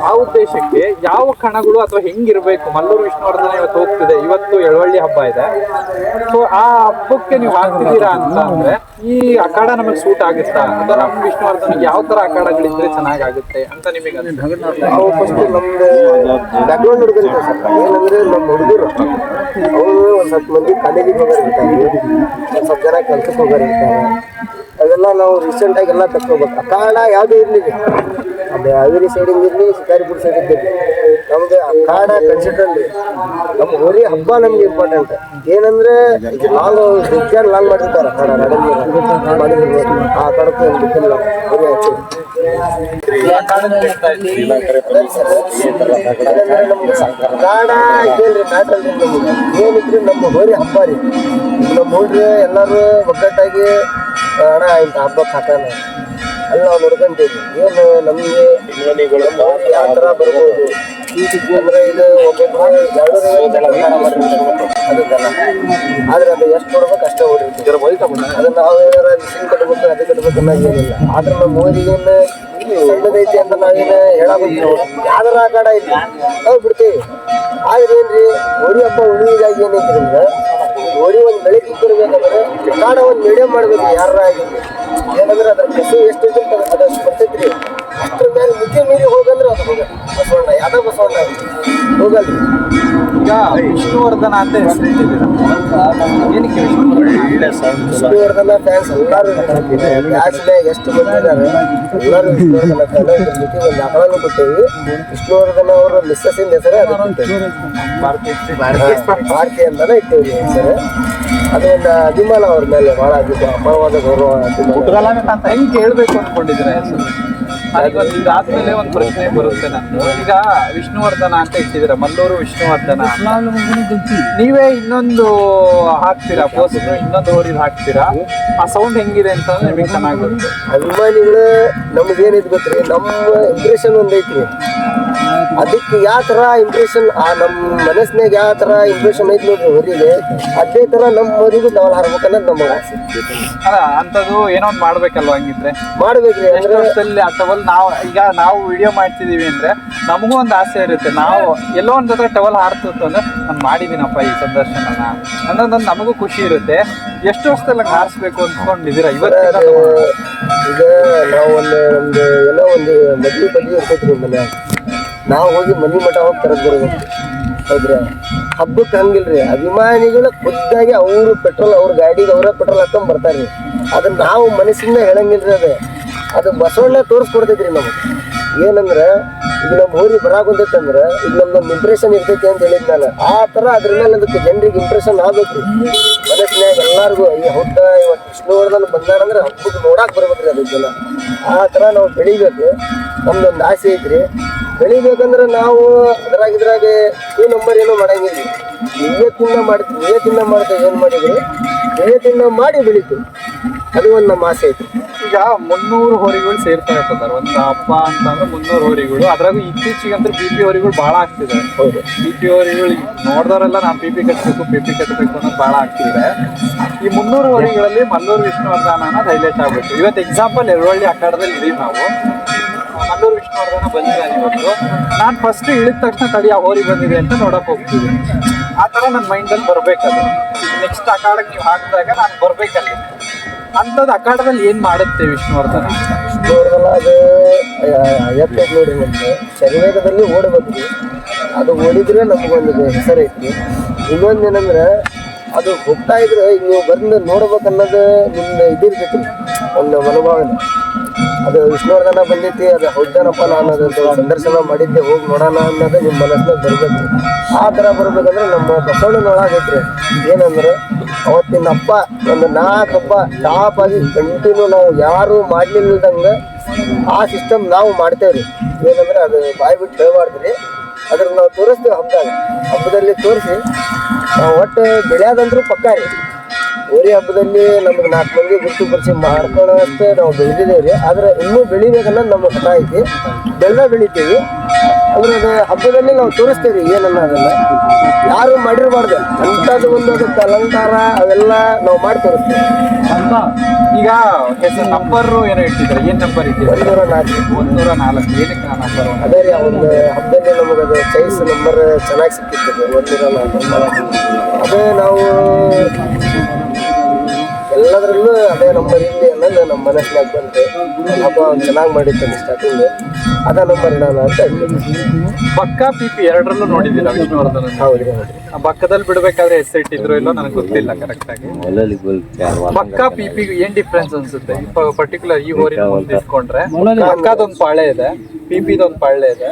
ಆ ಉದ್ದೇಶಕ್ಕೆ ಯಾವ ಕಣಗಳು ಅಥವಾ ಹೆಂಗಿರ್ಬೇಕು? ಮಲ್ಲೂರು ವಿಷ್ಣುವರ್ಧನ ಇವತ್ತು ಹೋಗ್ತಿದೆ, ಇವತ್ತು ಎಳವಳ್ಳಿ ಹಬ್ಬ ಇದೆ, ಸೊ ಆ ಹಬ್ಬಕ್ಕೆ ನೀವು ಹಾಕ್ತಿದ್ದೀರಾ ಅಂತ ಅಂದ್ರೆ ಈ ಅಖಾಡ ನಮಗೆ ಸೂಟ್ ಆಗುತ್ತಾ ಅಥವಾ ನಮ್ಮ ವಿಷ್ಣುವರ್ಧನಿಗೆ ಯಾವ ತರ ಅಖಾಡಗಳಿದ್ರೆ ಚೆನ್ನಾಗುತ್ತೆ ಅಂತ ನಿಮಗೆ? ನಾವು ಫಸ್ಟ್ ನಮ್ದು ಬ್ಯಾಕ್ಗ್ರೌಂಡ್ ಹುಡುಗರಿಗೆ ಏನಂದ್ರೆ ನಮ್ಮ ಹುಡುಗರು ಅವರು ಒಂದು ಸ್ವಲ್ಪ ಮಂದಿ ಕಾಲೇಜಿಗೆ ಹೋಗೋರಿರ್ತಾರೆ, ಒಂದು ಸ್ವಲ್ಪ ಜನ ಕೆಲ್ಸಕ್ಕೆ ಹೋಗೋರಿರ್ತಾರೆ. ಅದೆಲ್ಲ ನಾವು ರೀಸೆಂಟಾಗಿ ಎಲ್ಲ ತಕ್ಕೋಬೇಕು. ಅಖಾಡ ಯಾವುದೇ ಇರಲಿ, ಅದು ಹಾವೇರಿ ಸೈಡಿಂಗ್ ಇರಲಿ, ಶಿಕಾರಿಪುರ ಸೈಡಿಂಗ್ ಇರಲಿ, ನಮಗೆ ಅಖಾಡ ಕನ್ಸಿಡರ್ಲಿ ನಮ್ಮ ಹೋರಿ ಹಬ್ಬ ನಮ್ಗೆ ಇಂಪಾರ್ಟೆಂಟ್. ಏನಂದ್ರೆ ಈಗ ಲಾಂಗ್ ಮಾಡಿರ್ತಾರೆ ಅಖಾಡ ಮಾಡಿದ್ರು ಆ ಅಖಾಡಕ್ಕೆ ಒಂದು ಬಿಟ್ಟಿಲ್ಲ ಹೋರಿ ಹಾಕಿ. ಅಖಾಡ ಇದೇನ್ರಿ ಮ್ಯಾಟಲ್ರಿ ನಮಗೆ ಏನಿದ್ರು ನಮ್ಮ ಹೋರಿ ಹಬ್ಬ ರೀ. ನಮ್ಮ ಹುಡ್ರಿ ಎಲ್ಲರೂ ಒಗ್ಗಟ್ಟಾಗಿ ಅಣ್ಣ ಇಂಥ ಹಬ್ಬಕ್ಕೆ ಹಾಕೋಣ ಅಲ್ಲಿ ನಾವು ನೋಡ್ಕೊಂತೀವಿ. ಏನು ನಮಗೆ ಯಾವ ಥರ ಬರ್ಬೋದು ಅಂದ್ರೆ ಇದು ಒಬ್ಬೊಬ್ಬರು ಅದಕ್ಕೆಲ್ಲ ಆದ್ರೆ ಅದು ಎಷ್ಟು ನೋಡ್ಬೇಕು ಅಷ್ಟೇ ಹೊಡಿತೀವಿ. ಅದನ್ನ ನಾವು ಏನಾರ ಮಿಷಿನ್ ಕಟ್ಬೇಕು ಅದು ಕಟ್ಬೇಕು ಅನ್ನೋದು ಏನಿಲ್ಲ. ಆದ್ರೆ ನಮ್ಮ ಊರಿಗೇನು ಸಣ್ಣದೈತಿ ಅಂತ ನಾವೇನು ಹೇಳಬೇಕು, ಯಾವ್ದಾರ ಆಕಾಡ ಐತಿ ನಾವು ಬಿಡ್ತೀವಿ. ಆದ್ರೆ ಏನ್ರಿ ಹೋರಿ ಹಬ್ಬ ಉಳಿಗಾಗಿ ಏನೈತಿ ಅಂದ್ರೆ ಹೋರಿ ಒಂದು ಬೆಳಗ್ಗೆ ಬರಬೇಕಂದ್ರೆ ಕಾಡ ಒಂದು ಮೀಡಿಯಂ ಮಾಡ್ಬೇಕು ಯಾರ ಆಗಿರ್ಲಿ. ಏನಂದ್ರೆ ಅದ್ರ ಕಸು ಎಷ್ಟು ಇರ್ತದೆ ಅದಷ್ಟು ಬರ್ತೈತ್ರಿ, ಅಷ್ಟ್ರ ಮೇಲೆ ಮಿತಿ ಮೀರಿ ಹೋಗಂದ್ರೆ ಅದು ಹೋಗ ಬಸವಣ್ಣ ಯಾವ್ದೋ ಬಸವಣ್ಣ ಹೋಗಲ್ರಿ. ಈಗ ವಿಷ್ಣುವರ್ಧನ ಅಂತ ಹೆಸರಿಟ್ಟಿದ್ದೀರ, ಏನಕ್ಕೆ ವಿಷ್ಣುವರ್ಧನ ಫ್ಯಾನ್ಸ್ ಎಲ್ಲರೂ ಬ್ಯಾಚ್ಲೆ ಎಷ್ಟು ಬಂದಿದ್ದಾರೆ ಎಲ್ಲರೂ ವಿಷ್ಣುವರ್ಧನ ಫ್ಯಾನ್. ಜೊತೆ ಒಂದು ಅಕಳನ್ನು ಕೊಟ್ಟೇವಿ. ವಿಷ್ಣುವರ್ಧನ ಅವರ ಮಿಸ್ಸಸ್ಸಿನ ಹೆಸರೇ ಅದಕ್ಕೆ ಭಾರತಿ ಅಂತಾನೆ ಇಟ್ಟೇವಿ ಹೆಸರು. ಅದು ಒಂದು ಅಭಿಮಾನ ಅವ್ರ ಮೇಲೆ ಭಾಳ ಅಪಾರವಾದ ಗೌರವ. ಹೆಂಗೆ ಕೇಳಬೇಕು ಅಂದ್ಕೊಂಡಿದ್ದೀರಾ ಹೆಸರು? ನನಗೊಂದು ಇದಾದ್ಮೇಲೆ ಒಂದು ಪ್ರಶ್ನೆ ಬರುತ್ತೆ ನಂದು. ಈಗ ವಿಷ್ಣುವರ್ಧನ ಅಂತ ಇಟ್ಟಿದ್ದೀರಾ, ಮಲ್ಲೂರು ವಿಷ್ಣುವರ್ಧನ ಅಂತ. ನೀವೇ ಇನ್ನೊಂದು ಹಾಕ್ತೀರಾ ಪೋಸ್ಟ್, ಇನ್ನೊಂದು ಹೋರಿ ಹಾಕ್ತೀರಾ, ಆ ಸೌಂಡ್ ಹೆಂಗಿದೆ ಅಂತ ನಿಮಗೆ ಚೆನ್ನಾಗಿ ಗೊತ್ತು. ಅಭಿಮಾನಿಗಳು ನಮ್ಗೇನಿದ್ ಗೊತ್ತ್ರಿ, ನಮ್ಮ ಇಂಪ್ರೆಷನ್ ಒಂದ್ ಐತ್ರಿ, ಅದಕ್ಕೆ ಯಾವ ತರ ಇಂಪ್ರೆಷನ್ ನಮ್ಮ ಮನಸ್ಸಿನಾಗ ಯಾವ ತರ ಇಂಪ್ರೆಷನ್ ಐತಿ ನೋಡ್ರಿ ಹೊರಿಗೆ, ಅದೇ ತರ ನಮ್ಮ ಹೊರಿಗೂ ಟವಲ್ ಹಾರ್ಬೇಕನ್ನೋದು ನಮಗೆ ಆಸೆ. ಅಲ್ಲ ಅಂಥದ್ದು ಏನೋ ಒಂದು ಮಾಡ್ಬೇಕಲ್ವ, ಹಂಗಿದ್ರೆ ಮಾಡ್ಬೇಕ್ರಿ. ಎಷ್ಟು ವರ್ಷದಲ್ಲಿ ಆ ಟವಲ್ ನಾವು ವಿಡಿಯೋ ಮಾಡ್ತಿದೀವಿ ಅಂದ್ರೆ ನಮಗೂ ಒಂದು ಆಸೆ ಇರುತ್ತೆ, ನಾವು ಎಲ್ಲೋ ಒಂದ್ ಹತ್ರ ಟವಲ್ ಹಾರ್ತಿತ್ತು ಅಂದ್ರೆ ನಾನು ಮಾಡಿದ್ದೀನಪ್ಪ ಈ ಸಂದರ್ಶನನ ಅನ್ನೋದೊಂದು ನಮಗೂ ಖುಷಿ ಇರುತ್ತೆ. ಎಷ್ಟು ವರ್ಷದಲ್ಲಿ ಹಾರಿಸ್ಬೇಕು ಅಂದ್ಕೊಂಡಿದ್ದೀರಾ ಇವತ್ತಿನ? ಈಗ ನಾವು ಒಂದು ಏನೋ ಒಂದು ಮದ್ವೆ ಬಗ್ಗೆ ಇರ್ತೈತ್ರಿ ಮನ್ಯಾಗ, ನಾವು ಹೋಗಿ ಮನಿ ಮಠ ಹೋಗಿ ತರದ್ ಬರ್ಬೇಕು. ಹೌದ್ರಿ, ಹಬ್ಬಕ್ಕೆ ಹಂಗಿಲ್ರಿ, ಅಭಿಮಾನಿಗಳ ಖುದ್ದಾಗಿ ಅವರು ಪೆಟ್ರೋಲ್, ಅವ್ರ ಗಾಡಿಗೆ ಅವರ ಪೆಟ್ರೋಲ್ ಹಾಕೊಂಡ್ ಬರ್ತಾರ್ರಿ. ಅದನ್ನ ನಾವು ಮನಸ್ಸಿಂದ ಹೇಳಂಗಿಲ್ರಿ, ಅದು ಬಸವಣ್ಣ ತೋರಿಸ್ಕೊಡ್ತೈತ್ರಿ ನಮಗೆ. ಏನಂದ್ರೆ ಈಗ ನಮ್ಮ ಊರಿಗೆ ಬರಾಕುಂತೈತಂದ್ರ ಈಗ ನಮ್ದೊಂದು ಇಂಪ್ರೆಷನ್ ಇರ್ತೈತಿ ಅಂತ ಹೇಳಿದ್ ನಾನು, ಆ ತರ ಅದ್ರ ಮೇಲೆ ಅದಕ್ಕೆ ಜನರಿಗೆ ಇಂಪ್ರೆಷನ್ ಆಗ್ಬೇಕ್ರಿ ಮನಸ್ಸಿನಾಗ ಎಲ್ಲಾರ್ಗು. ಈ ಹೌದ ಇವತ್ತು ವಿಷ್ಣುವರ್ಧನ್ ಬಂದಾರಂದ್ರೆ ಹಬ್ಬಕ್ಕೆ ನೋಡಾಕ್ ಬರ್ಬೇಕ್ರಿ ಅದ್ರ ಜನ. ಆ ತರ ನಾವು ಬೆಳಿಬೇಕು, ನಮ್ದೊಂದು ಆಸೆ ಐತ್ರಿ. ಬೆಳಿಬೇಕಂದ್ರೆ ನಾವು ಇದ್ರಾಗ 2 ನಂಬರ್ ಏನೂ ಮಾಡಂಗಿಲ್ಲ, ನಿಯತ್ತಿಂದ ಮಾಡ್ತೇವೆ. ಏನ್ ಮಾಡಿದ್ರು ನಿಯತ್ತಿಂದ ಮಾಡಿ ಬೆಳಿತೀವಿ, ಅದು ಒಂದು ನಮ್ಮ ಆಸೆ ಐತಿ. ಈಗ 300 ಹೋರಿಗಳು ಸೇರ್ತಾ ಇರ್ತಾರೆ ಒಂದು ಹಬ್ಬ ಅಂತಂದ್ರೆ 300 ಹೋರಿಗಳು. ಅದ್ರಾಗೂ ಇತ್ತೀಚೆಗಂದ್ರೆ PP ಹೋರಿಗಳು ಭಾಳ ಆಗ್ತಿದೆ. ಹೌದು, PP ಹೋರಿಗಳು ನೋಡಿದವರೆಲ್ಲ ನಾನು PP ಕಟ್ಟಬೇಕು ಅನ್ನೋದು ಭಾಳ ಆಗ್ತಿದೆ. ಈ 300 ಹೋರಿಗಳಲ್ಲಿ ಮಲ್ಲೂರು ವಿಷ್ಣುವರ್ಧನ ಅನ್ನೋದು ಹೈಲೈಟ್ ಆಗ್ಬೇಕು. ಇವತ್ತು ಎಕ್ಸಾಂಪಲ್ ಎರವಳ್ಳಿ ಅಖಾಡದಲ್ಲಿ ಇದೀವಿ ನಾವು, ಮಲ್ಲೂರು ವಿಷ್ಣುವರ್ಧನ ಬಂದಿದ್ದಾನೆ ಇವತ್ತು. ನಾನು ಫಸ್ಟ್ ಇಳಿದ ತಕ್ಷಣ ತಡಿ ಆ ಹೋರಿ ಬಂದಿದೆ ಅಂತ ನೋಡಕ್ ಹೋಗ್ತೀವಿ. ಆ ಥರ ನನ್ನ ಮೈಂಡಲ್ಲಿ ಬರ್ಬೇಕದು. ನೆಕ್ಸ್ಟ್ ಅಖಾಡಕ್ಕೆ ನೀವು ಹಾಕಿದಾಗ ನಾನು ಬರ್ಬೇಕಲ್ಲಿ. ಅಂಥದ್ದು ಅಖಾಡದಲ್ಲಿ ಏನು ಮಾಡುತ್ತೆ ವಿಷ್ಣುವರ್ಧನ? ಅದು ಎತ್ತೈತಿ ನೋಡ್ರಿ, ನಮ್ದು ಶರೀರದಲ್ಲಿ ಓಡಬೇಕ್ರಿ. ಅದು ಓಡಿದ್ರೆ ನಮಗೊಂದು ಹೆಸರು ಐತಿ. ಇನ್ನೊಂದು ಏನಂದ್ರೆ ಅದು ಹೋಗ್ತಾ ಇದ್ರೆ ನೀವು ಬಂದು ನೋಡ್ಬೇಕನ್ನೋದು ನಿಮ್ದು ಇದಿರ್ತೈತಿ, ಒಂದು ಮನೋಭಾವನೆ. ಅದು ವಿಷ್ಣುವರ್ಧನ ಬಂದೈತಿ, ಅದು ಹೌದೇನಪ್ಪ ನಾನು ಅದೊಂದು ಸಂದರ್ಶನ ಮಾಡಿದ್ದೆ, ಹೋಗಿ ನೋಡೋಣ ಅನ್ನೋದು ನಿಮ್ಮ ಮನಸ್ಸಿನಾಗ ಬರ್ಬೇಕು. ಆ ಥರ ಬರ್ಬೇಕಂದ್ರೆ ನಮ್ಮ ಬಸವಣ್ಣನೊಳಗೈತ್ರಿ. ಏನಂದ್ರೆ ಅವತ್ತಿನ ಹಬ್ಬ ಒಂದು 4 ಹಬ್ಬ ಟಾಪ್ ಆಗಿ ಕಂಟಿನ್ಯೂ ನಾವು ಯಾರು ಮಾಡ್ಲಿಲ್ಲದಂಗೆ ಆ ಸಿಸ್ಟಮ್ ನಾವು ಮಾಡ್ತೇವ್ರಿ. ಏನಂದ್ರೆ ಅದು ಬಾಯಿ ಬಿಟ್ಟು ಹೇಳ್ಬಾರ್ದ್ರಿ, ಅದ್ರ ನಾವು ತೋರಿಸ್ತೀವಿ ಹಬ್ಬದಲ್ಲಿ ತೋರಿಸಿ. ಒಟ್ಟು ಬೆಳೆಯೋದಂದ್ರೂ ಪಕ್ಕ ರೀ. ಹೋರಿ ಹಬ್ಬದಲ್ಲಿ ನಮ್ಗೆ 4 ಮಂದಿ ಗುರುತುಪರಿಸಿ ಮಾಡ್ಕೊಳ್ಳೋಷ್ಟೇ ನಾವು ಬೆಳೆದಿದ್ದೇವೆ ರೀ. ಆದ್ರೆ ಇನ್ನೂ ಬೆಳಿಬೇಕನ್ನೋದು ನಮ್ಮ ಹಠ ಐತಿ, ಬೆಳಿತೀವಿ. ಅಂದ್ರೆ ಅದು ಹಬ್ಬದಲ್ಲಿ ನಾವು ತೋರಿಸ್ತೇವೆ ರೀ ಏನನ್ನೋದನ್ನ ಯಾರು ಮಾಡಿರಬಾರ್ದು ಅಂಥದ್ದು. ಒಂದು ಅದಕ್ಕೆ ಅಲಂಕಾರ ಅವೆಲ್ಲ ನಾವು ಮಾಡಿ ತೋರಿಸ್ತೇವೆ ಅಂತ. ಈಗ ಹೆಸರು ನಂಬರ್ ಏನೋ ಇಟ್ಟಿದ್ದಾರೆ, ಏನು ನಂಬರ್ ಇಟ್ಟಿದ್ದಾರೆ? 104. ಏನಕ್ಕೆ ನಾನು ನಂಬರ್? ಅದೇ ರೀ, ಒಂದು ಹಬ್ಬದಲ್ಲಿ ನಮಗೆ ಅದು ಚೈಸ್ ನಂಬರ್ ಚೆನ್ನಾಗಿ ಸಿಕ್ಕಿರ್ತದೆ 104. ಅದೇ ನಾವು ಎಲ್ಲದರಲ್ಲೂ ಅದೇ ನಂಬರ್ ಇರಲಿ ಅನ್ನೋದು ನಮ್ಮ ಮನಸ್ಸಿನಾಗ ಬಂತು. ಹಬ್ಬ ಚೆನ್ನಾಗಿ ಮಾಡಿರ್ತಾನೆ ಸ್ಟಾರ್ಟಿಂಗ್, ಅದ ನಂಬರ್ ಇಡೋಣ ಅಂತ. ಬಕ್ಕ PP ಎರಡರಲ್ಲೂ ನೋಡಿದ್ದೀರಾ ವಿಷ್ಣುವರ್ಧನ? ಹೌದ್ರಿ. ಆ ಬಕ್ಕದಲ್ಲಿ ಬಿಡ್ಬೇಕಾದ್ರೆ ಹೆಸರು ಇಟ್ಟಿದ್ರು ಇಲ್ಲೋ ನನಗೆ ಗೊತ್ತಿಲ್ಲ ಕರೆಕ್ಟ್ ಆಗಿ. ಬಕ್ಕ PP ಏನ್ ಡಿಫ್ರೆನ್ಸ್ ಅನ್ಸುತ್ತೆ ಪರ್ಟಿಕ್ಯುಲರ್ ಈ ಹೋರಿನ ಮುಂದೆ ಇಟ್ಕೊಂಡ್ರೆ? ಬಕ್ಕದೊಂದು ಪಾಳೆ ಇದೆ, PPದೊಂದು ಪಾಳೆ ಇದೆ,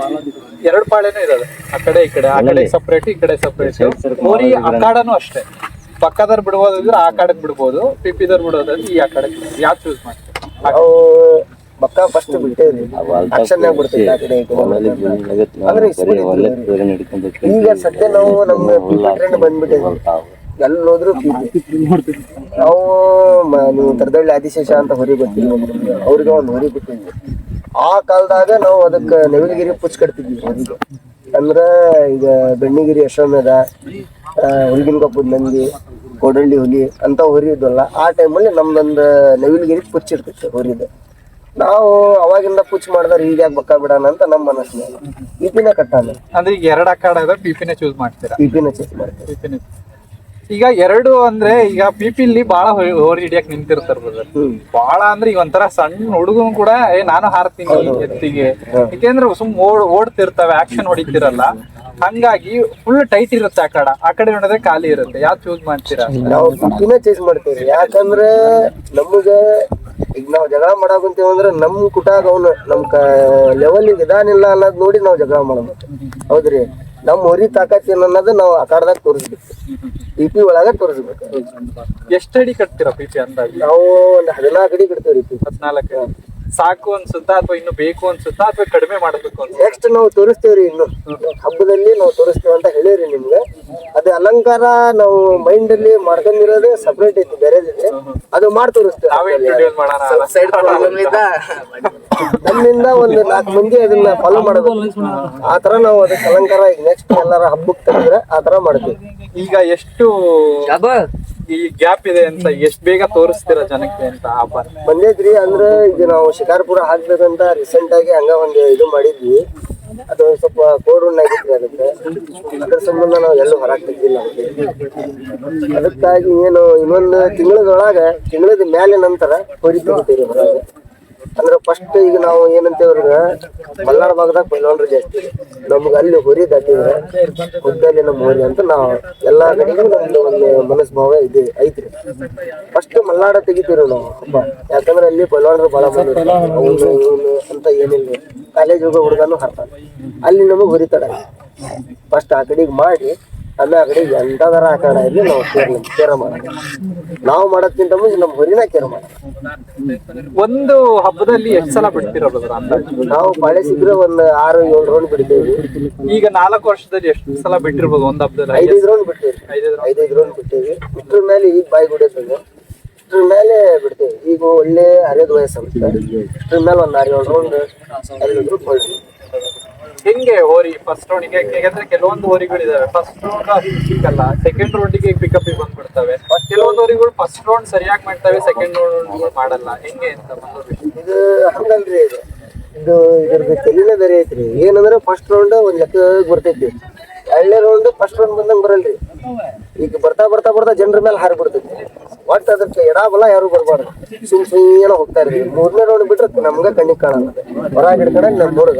2 ಪಾಳೆನೂ ಇರೋದು. ಆ ಕಡೆ ಈ ಕಡೆ ಸಪ್ರೇಟ್, ಈ ಕಡೆ ಸಪ್ರೇಟ್. ಹೋರಿ ಅಖಾಡನೂ ಅಷ್ಟೇ, ಪಕ್ಕದವ್ರು ಬಿಡ್ಬೋದಿದ್ರೆ ಆ ಕಡೆಗೆ ಬಿಡ್ಬೋದು, PP ದವ್ರು ಬಿಡೋದಾದ್ರೆ ಈ ಆ ಕಡೆಗೆ. ಯಾವ್ದು ಚೂಸ್ ಮಾಡ್ತೀವಿ? ನಾವು ಬಕ್ಕ ಫಸ್ಟ್ ಬಿಟ್ಟೇವ್ರಿ, ಆಕ್ಷನ್ಯಾಗ ಬಿಡ್ತೀವಿ ಆ ಕಡೆ ಈ ಕಡೆ. ಅಂದ್ರೆ ಈಗ ಸದ್ಯ ನಾವು ನಮ್ಮ PP ಟ್ರೆಂಡ್ ಬಂದ್ಬಿಟ್ಟೇವಿ, ಎಲ್ಲಿ ಹೋದ್ರು PP. ನಾವು ನೀವು ತರದಳ್ಳಿ ಆದಿಶೇಷ ಅಂತ ಹೊರಿ ಗೊತ್ತಿಲ್ಲ, ಅವ್ರಿಗೆ ಒಂದು ಹೊರಿ ಬಿಟ್ಟಿದ್ವಿ. ಆ ಕಾಲದಾಗ ನಾವು ಅದಕ್ಕೆ ನವಿಲಗಿರಿ ಪುಚ್ ಕಟ್ತಿದ್ವಿ ಹೊರಿಗೆ. ಅಂದ್ರೆ ಈಗ ಬೆಣ್ಣಿಗಿರಿ ಅಶ್ವಮೇಧ, ಹುಲ್ಗಿನ ಕಪ್ಪದ ನಂದಿ, ಕೋಡಳ್ಳಿ ಹುಲಿ ಅಂತ ಹೊರಿ ಇದ್ವಲ್ಲ, ಆ ಟೈಮಲ್ಲಿ ನಮ್ದೊಂದು ನವಿಲಗಿರಿ ಪುಚ್ ಇರ್ತಿತ್ತು ಹೊರಿದ. ನಾವು ಅವಾಗಿಂದ ಪುಚ್ ಮಾಡಿದ್ರೆ ಈಗ ಯಾಕೆ ಬಕ್ಕ ಬಿಡೋಣ ಅಂತ ನಮ್ಮ ಮನಸ್ಸಿನಾಗ PP ಕಟ್ಟಾನ. ಅಂದ್ರೆ ಈಗ 2 ಅಖಾಡ ಇದೆ, PP ಚೂಸ್ ಮಾಡ್ತೀರಾ? PP ಚೂಸ್ ಮಾಡ್ತೀವಿ. ಈಗ 2 ಅಂದ್ರೆ ಈಗ PP ಬಾಳ ಹೋರಿ ಹಿಡಿಯಕ್ ನಿಂತಿರ್ತಾರ ಬಾಳ. ಅಂದ್ರೆ ಈಗ ಒಂಥರ ಸಣ್ಣ ಹುಡುಗನು ಕೂಡ ನಾನು ಹಾರ್ತೀನಿ ಎತ್ತಿಗೆ, ಯಾಕೆಂದ್ರೆ ಓಡ್ತಿರ್ತವೆ, ಆಕ್ಷನ್ ಹೊಡಿತಿರಲ್ಲ. ಹಂಗಾಗಿ ಫುಲ್ ಟೈಟ್ ಇರುತ್ತೆ ಆ ಕಡೆ ನೋಡಿದ್ರೆ ಖಾಲಿ ಇರುತ್ತೆ. ಯಾವ್ದು ಚೂಸ್ ಮಾಡ್ತೀರಾ? ನಾವು PP ಚೂಸ್ ಮಾಡ್ತೀವಿ. ಯಾಕಂದ್ರೆ ನಮಗೆ ಈಗ ನಾವು ಜಗಳ ಮಾಡಾಕುಂತೀವಿ ಅಂದ್ರೆ ನಮ್ ಕುಟಾಗ ಅವನು ನಮ್ ಲೆವೆಲ್ಗೆ ಇದಾನಿಲ್ಲ ಅನ್ನೋದು ನೋಡಿ ನಾವು ಜಗಳ ಮಾಡಬೇಕು. ಹೌದ್ರಿ, ನಮ್ಮ ಹೊರಿ ತಾಕತ್ ಅನ್ನೋದು ನಾವು ಅಖಾಡದಾಗ ತೋರಿಸ್ಬೇಕು, PP ಒಳಗ ತೋರಿಸ್ಬೇಕು. ಎಷ್ಟು ಅಡಿ ಕಟ್ತೀರಾ PP ಅಂದಾಜು? ನಾವು ಒಂದು 14 ಅಡಿ ಕಟ್ತೇವ್ರಿ. 14 ಸಾಕು ಅನ್ಸುತ್ತಾ ಅಥವಾ ಇನ್ನು ಬೇಕು ಅನ್ಸುತ್ತಾ ಅಥವಾ ಕಡಿಮೆ ಮಾಡಬೇಕು ಅನ್ಸುತ್ತಾ? ನೆಕ್ಸ್ಟ್ ನಾವು ತೋರಿಸ್ತೇವ್ರಿ ಇನ್ನು ಹಬ್ಬದಲ್ಲಿ ನಾವು ತೋರಿಸ್ತೇವೆ ಅಂತ ಹೇಳಿರಿ ನಿಮ್ಗೆ. ಅದು ಅಲಂಕಾರ ನಾವು ಮೈಂಡ್ ಅಲ್ಲಿ ಮಾಡ್ಕೊಂಡಿರೋದೇ ಸಪ್ರೇಟ್ ಐತಿ, ಬೇರೆದಿದೆ, ಅದು ಮಾಡಿ ತೋರಿಸ್ತೇವೆ. ನಾವೇ introduce ಮಾಡೋಣ ಅಲ್ಲ? ನಮ್ಮಿಂದ ಒಂದು 4 ಮಂದಿ ಅದನ್ನ ಫಾಲೋ ಮಾಡಬೇಕು. ಆ ತರ ನಾವು ಅದಕ್ಕೆ ಅಲಂಕಾರ ಈಗ ನೆಕ್ಸ್ಟ್ ಎಲ್ಲಾರ ಹಬ್ಬಕ್ಕೆ ತಂದ್ರೆ ಆ ತರ ಮಾಡ್ತೀವಿ. ಈಗ ಎಷ್ಟು ಈ ಗ್ಯಾಪ್ ಇದೆ ಅಂತ ಎಷ್ಟು ಬೇಗ ತೋರಿಸ್ತೀರಾ ಜನಕ್ಕೆ ಅಂತ ಹಬ್ಬ? ಬಂದೈತ್ರಿ. ಅಂದ್ರೆ ಈಗ ನಾವು ಶಿಕಾರ್ಪುರ ಹಾಕ್ಬೇಕಂತ ರೀಸೆಂಟ್ ಆಗಿ ಹಂಗ ಒಂದು ಇದು ಮಾಡಿದ್ವಿ. ಅದು ಸ್ವಲ್ಪ ಕೋಡ್ ಆಗಿದ್ರಿ ಅದಕ್ಕೆ. ಅದ್ರ ಸಂಬಂಧ ನಾವು ಎಲ್ಲೂ ಹೊರಗೆ ತೆಗ್ದಿಲ್ಲ. ಅದಕ್ಕಾಗಿ ಏನು ಇನ್ನೊಂದು ತಿಂಗಳದ ಮೇಲೆ ನಂತರ ಹೋರಿ ತೆಗಿತೀವಿ ಹೊರಗೆ. ಅಂದ್ರೆ ಫಸ್ಟ್ ಈಗ ನಾವು ಏನಂತೇವ್ರ ಮಲ್ನಾಡ್ ಭಾಗದಾಗ ಪೈಲ್ವಾನ್ರು ಜಾಸ್ತಿ, ನಮ್ಗೆ ಅಲ್ಲಿ ಹೊರಿ ದಾಟಿದ್ರೆ ಹುದ್ದಲ್ಲಿ ನಮ್ಮ ಹೊರಿ ಅಂತ ನಾವು ಎಲ್ಲಾ ಕಡೆಗೂ ನಮ್ದು ಒಂದು ಮನಸ್ಭಾವ ಇದೆ ಐತ್ರಿ. ಫಸ್ಟ್ ಮಲ್ನಾಡ ತೆಗಿತೀವಿ ನಾವು ಹಬ್ಬ, ಯಾಕಂದ್ರೆ ಅಲ್ಲಿ ಪೈಲ್ವಾನ್ರು ಬಹಳ ಮಂದಿ ಅವನು ಅಂತ ಏನಿಲ್ಲ, ಕಾಲೇಜ್ ಹೋಗೋ ಹುಡುಗನು ಹಾರ್ತಾನೆ, ಅಲ್ಲಿ ನಮಗ್ ಹೊರಿತಾರ. ಫಸ್ಟ್ ಆ ಕಡೆಗೆ ಮಾಡಿ ಆಮೇಲೆ ಆ ಕಡೆಗೆ ಎಂತದಾರ ಆ ಕಡೆ ಇಲ್ಲಿ ನಾವು ಕೇರ ಮಾಡೋಣ. ನಾವು ಮಾಡೋದ್ಕಿಂತ ಮುಂಚೆ ನಮ್ಮ ಹೊರಿನ ಕೇರ್ ಮಾಡೋಣ. ಒಂದು ಹಬ್ಬದಲ್ಲಿ ಎಷ್ಟು ಸಲ ಬಿಡ್ತಿರೋದು ಅಂದಾಜು? ನಾವು ಪಾಳೆ ಸಿಕ್ಕರೆ ಒಂದು 6-7 ರೌಂಡ್ ಬಿಡ್ತೇವಿ. ಈಗ 4 ವರ್ಷದಲ್ಲಿ ಎಷ್ಟು ಸಲ ಬಿಟ್ಟಿರ್ಬೋದು ಒಂದು ಹಬ್ಬದಲ್ಲಿ? 5 ರೌಂಡ್ ಬಿಡ್ತೇವಿ. 5 ರೌಂಡ್ ಬಿಟ್ಟೇವಿ. ಇಷ್ಟ್ರ ಮೇಲೆ ಈಗ ಬಾಯಿ ಗುಡಿತದೆ, ಇಷ್ಟ್ರ ಮೇಲೆ ಬಿಡ್ತೇವೆ. ಈಗ ಒಳ್ಳೆ ಹರಿಯದ ವಯಸ್ಸಾಗುತ್ತೆ. ಇಷ್ಟ್ರ ಮೇಲೆ ಒಂದು 6-7 ರೌಂಡ್ ಎಲ್ಲಿದ್ರು ಕೊಡ್ತೀವಿ. ಹೆಂಗೆ ಹೋರಿ ಫಸ್ಟ್ ರೌಂಡಿಗೆ? ಯಾಕಂದ್ರೆ ಕೆಲವೊಂದು ಹೋರಿಗಳಿದಾವೆ ಫಸ್ಟ್ ರೌಂಡ್ ಅಷ್ಟು ಸಿಕ್ಕಲ್ಲ, ಸೆಕೆಂಡ್ ರೌಂಡಿಗೆ ಪಿಕಪ್ ಬಂದ್ಬಿಡ್ತವೆ. ಕೆಲವೊಂದು ಹೋರಿಗಳು ಫಸ್ಟ್ ರೌಂಡ್ ಸರಿಯಾಗಿ ಮಾಡ್ತವೆ, ಸೆಕೆಂಡ್ ರೌಂಡ್ ಮಾಡಲ್ಲ. ಹೆಂಗೆ ಅಂತ ಇದು ಹಂಗಲ್ರಿ. ಇದು ಇದ್ರದ್ದು ತಲೆನೇ ಬೇರೆ ಐತ್ರಿ. ಏನಂದ್ರೆ ಫಸ್ಟ್ ರೌಂಡ್ ಒಂದ್ ಲೆಕ್ಕ ಬರ್ತೈತಿ, 2ನೇ ರೌಂಡ್ ಫಸ್ಟ್ ರೌಂಡ್ ಬಂದಂಗ ಬರಲ್ರಿ. ಈಗ ಬರ್ತಾ ಬರ್ತಾ ಬರ್ತಾ ಜನರ ಮೇಲೆ ಹಾರಿ ಬಿಡ್ತೈತಿ. ಒಟ್ಟು ಅದಕ್ಕೆ ಎಡಬಲ ಯಾರು ಬರ್ಬಾರ್ದು, ಸುಮ್ಮನೆ ಹೋಗ್ತಾ ಇರ್ರಿ. 3ನೇ ರೌಂಡ್ ಬಿಟ್ರೆ ನಮ್ಗ ಕಣ್ಣಿಗೆ ಕಾಣಲ್ಲ. ಹೊರಗೆ ಹಿಡ್ಕೊಂಡಾಗ ನಮ್ ಹುಡುಗ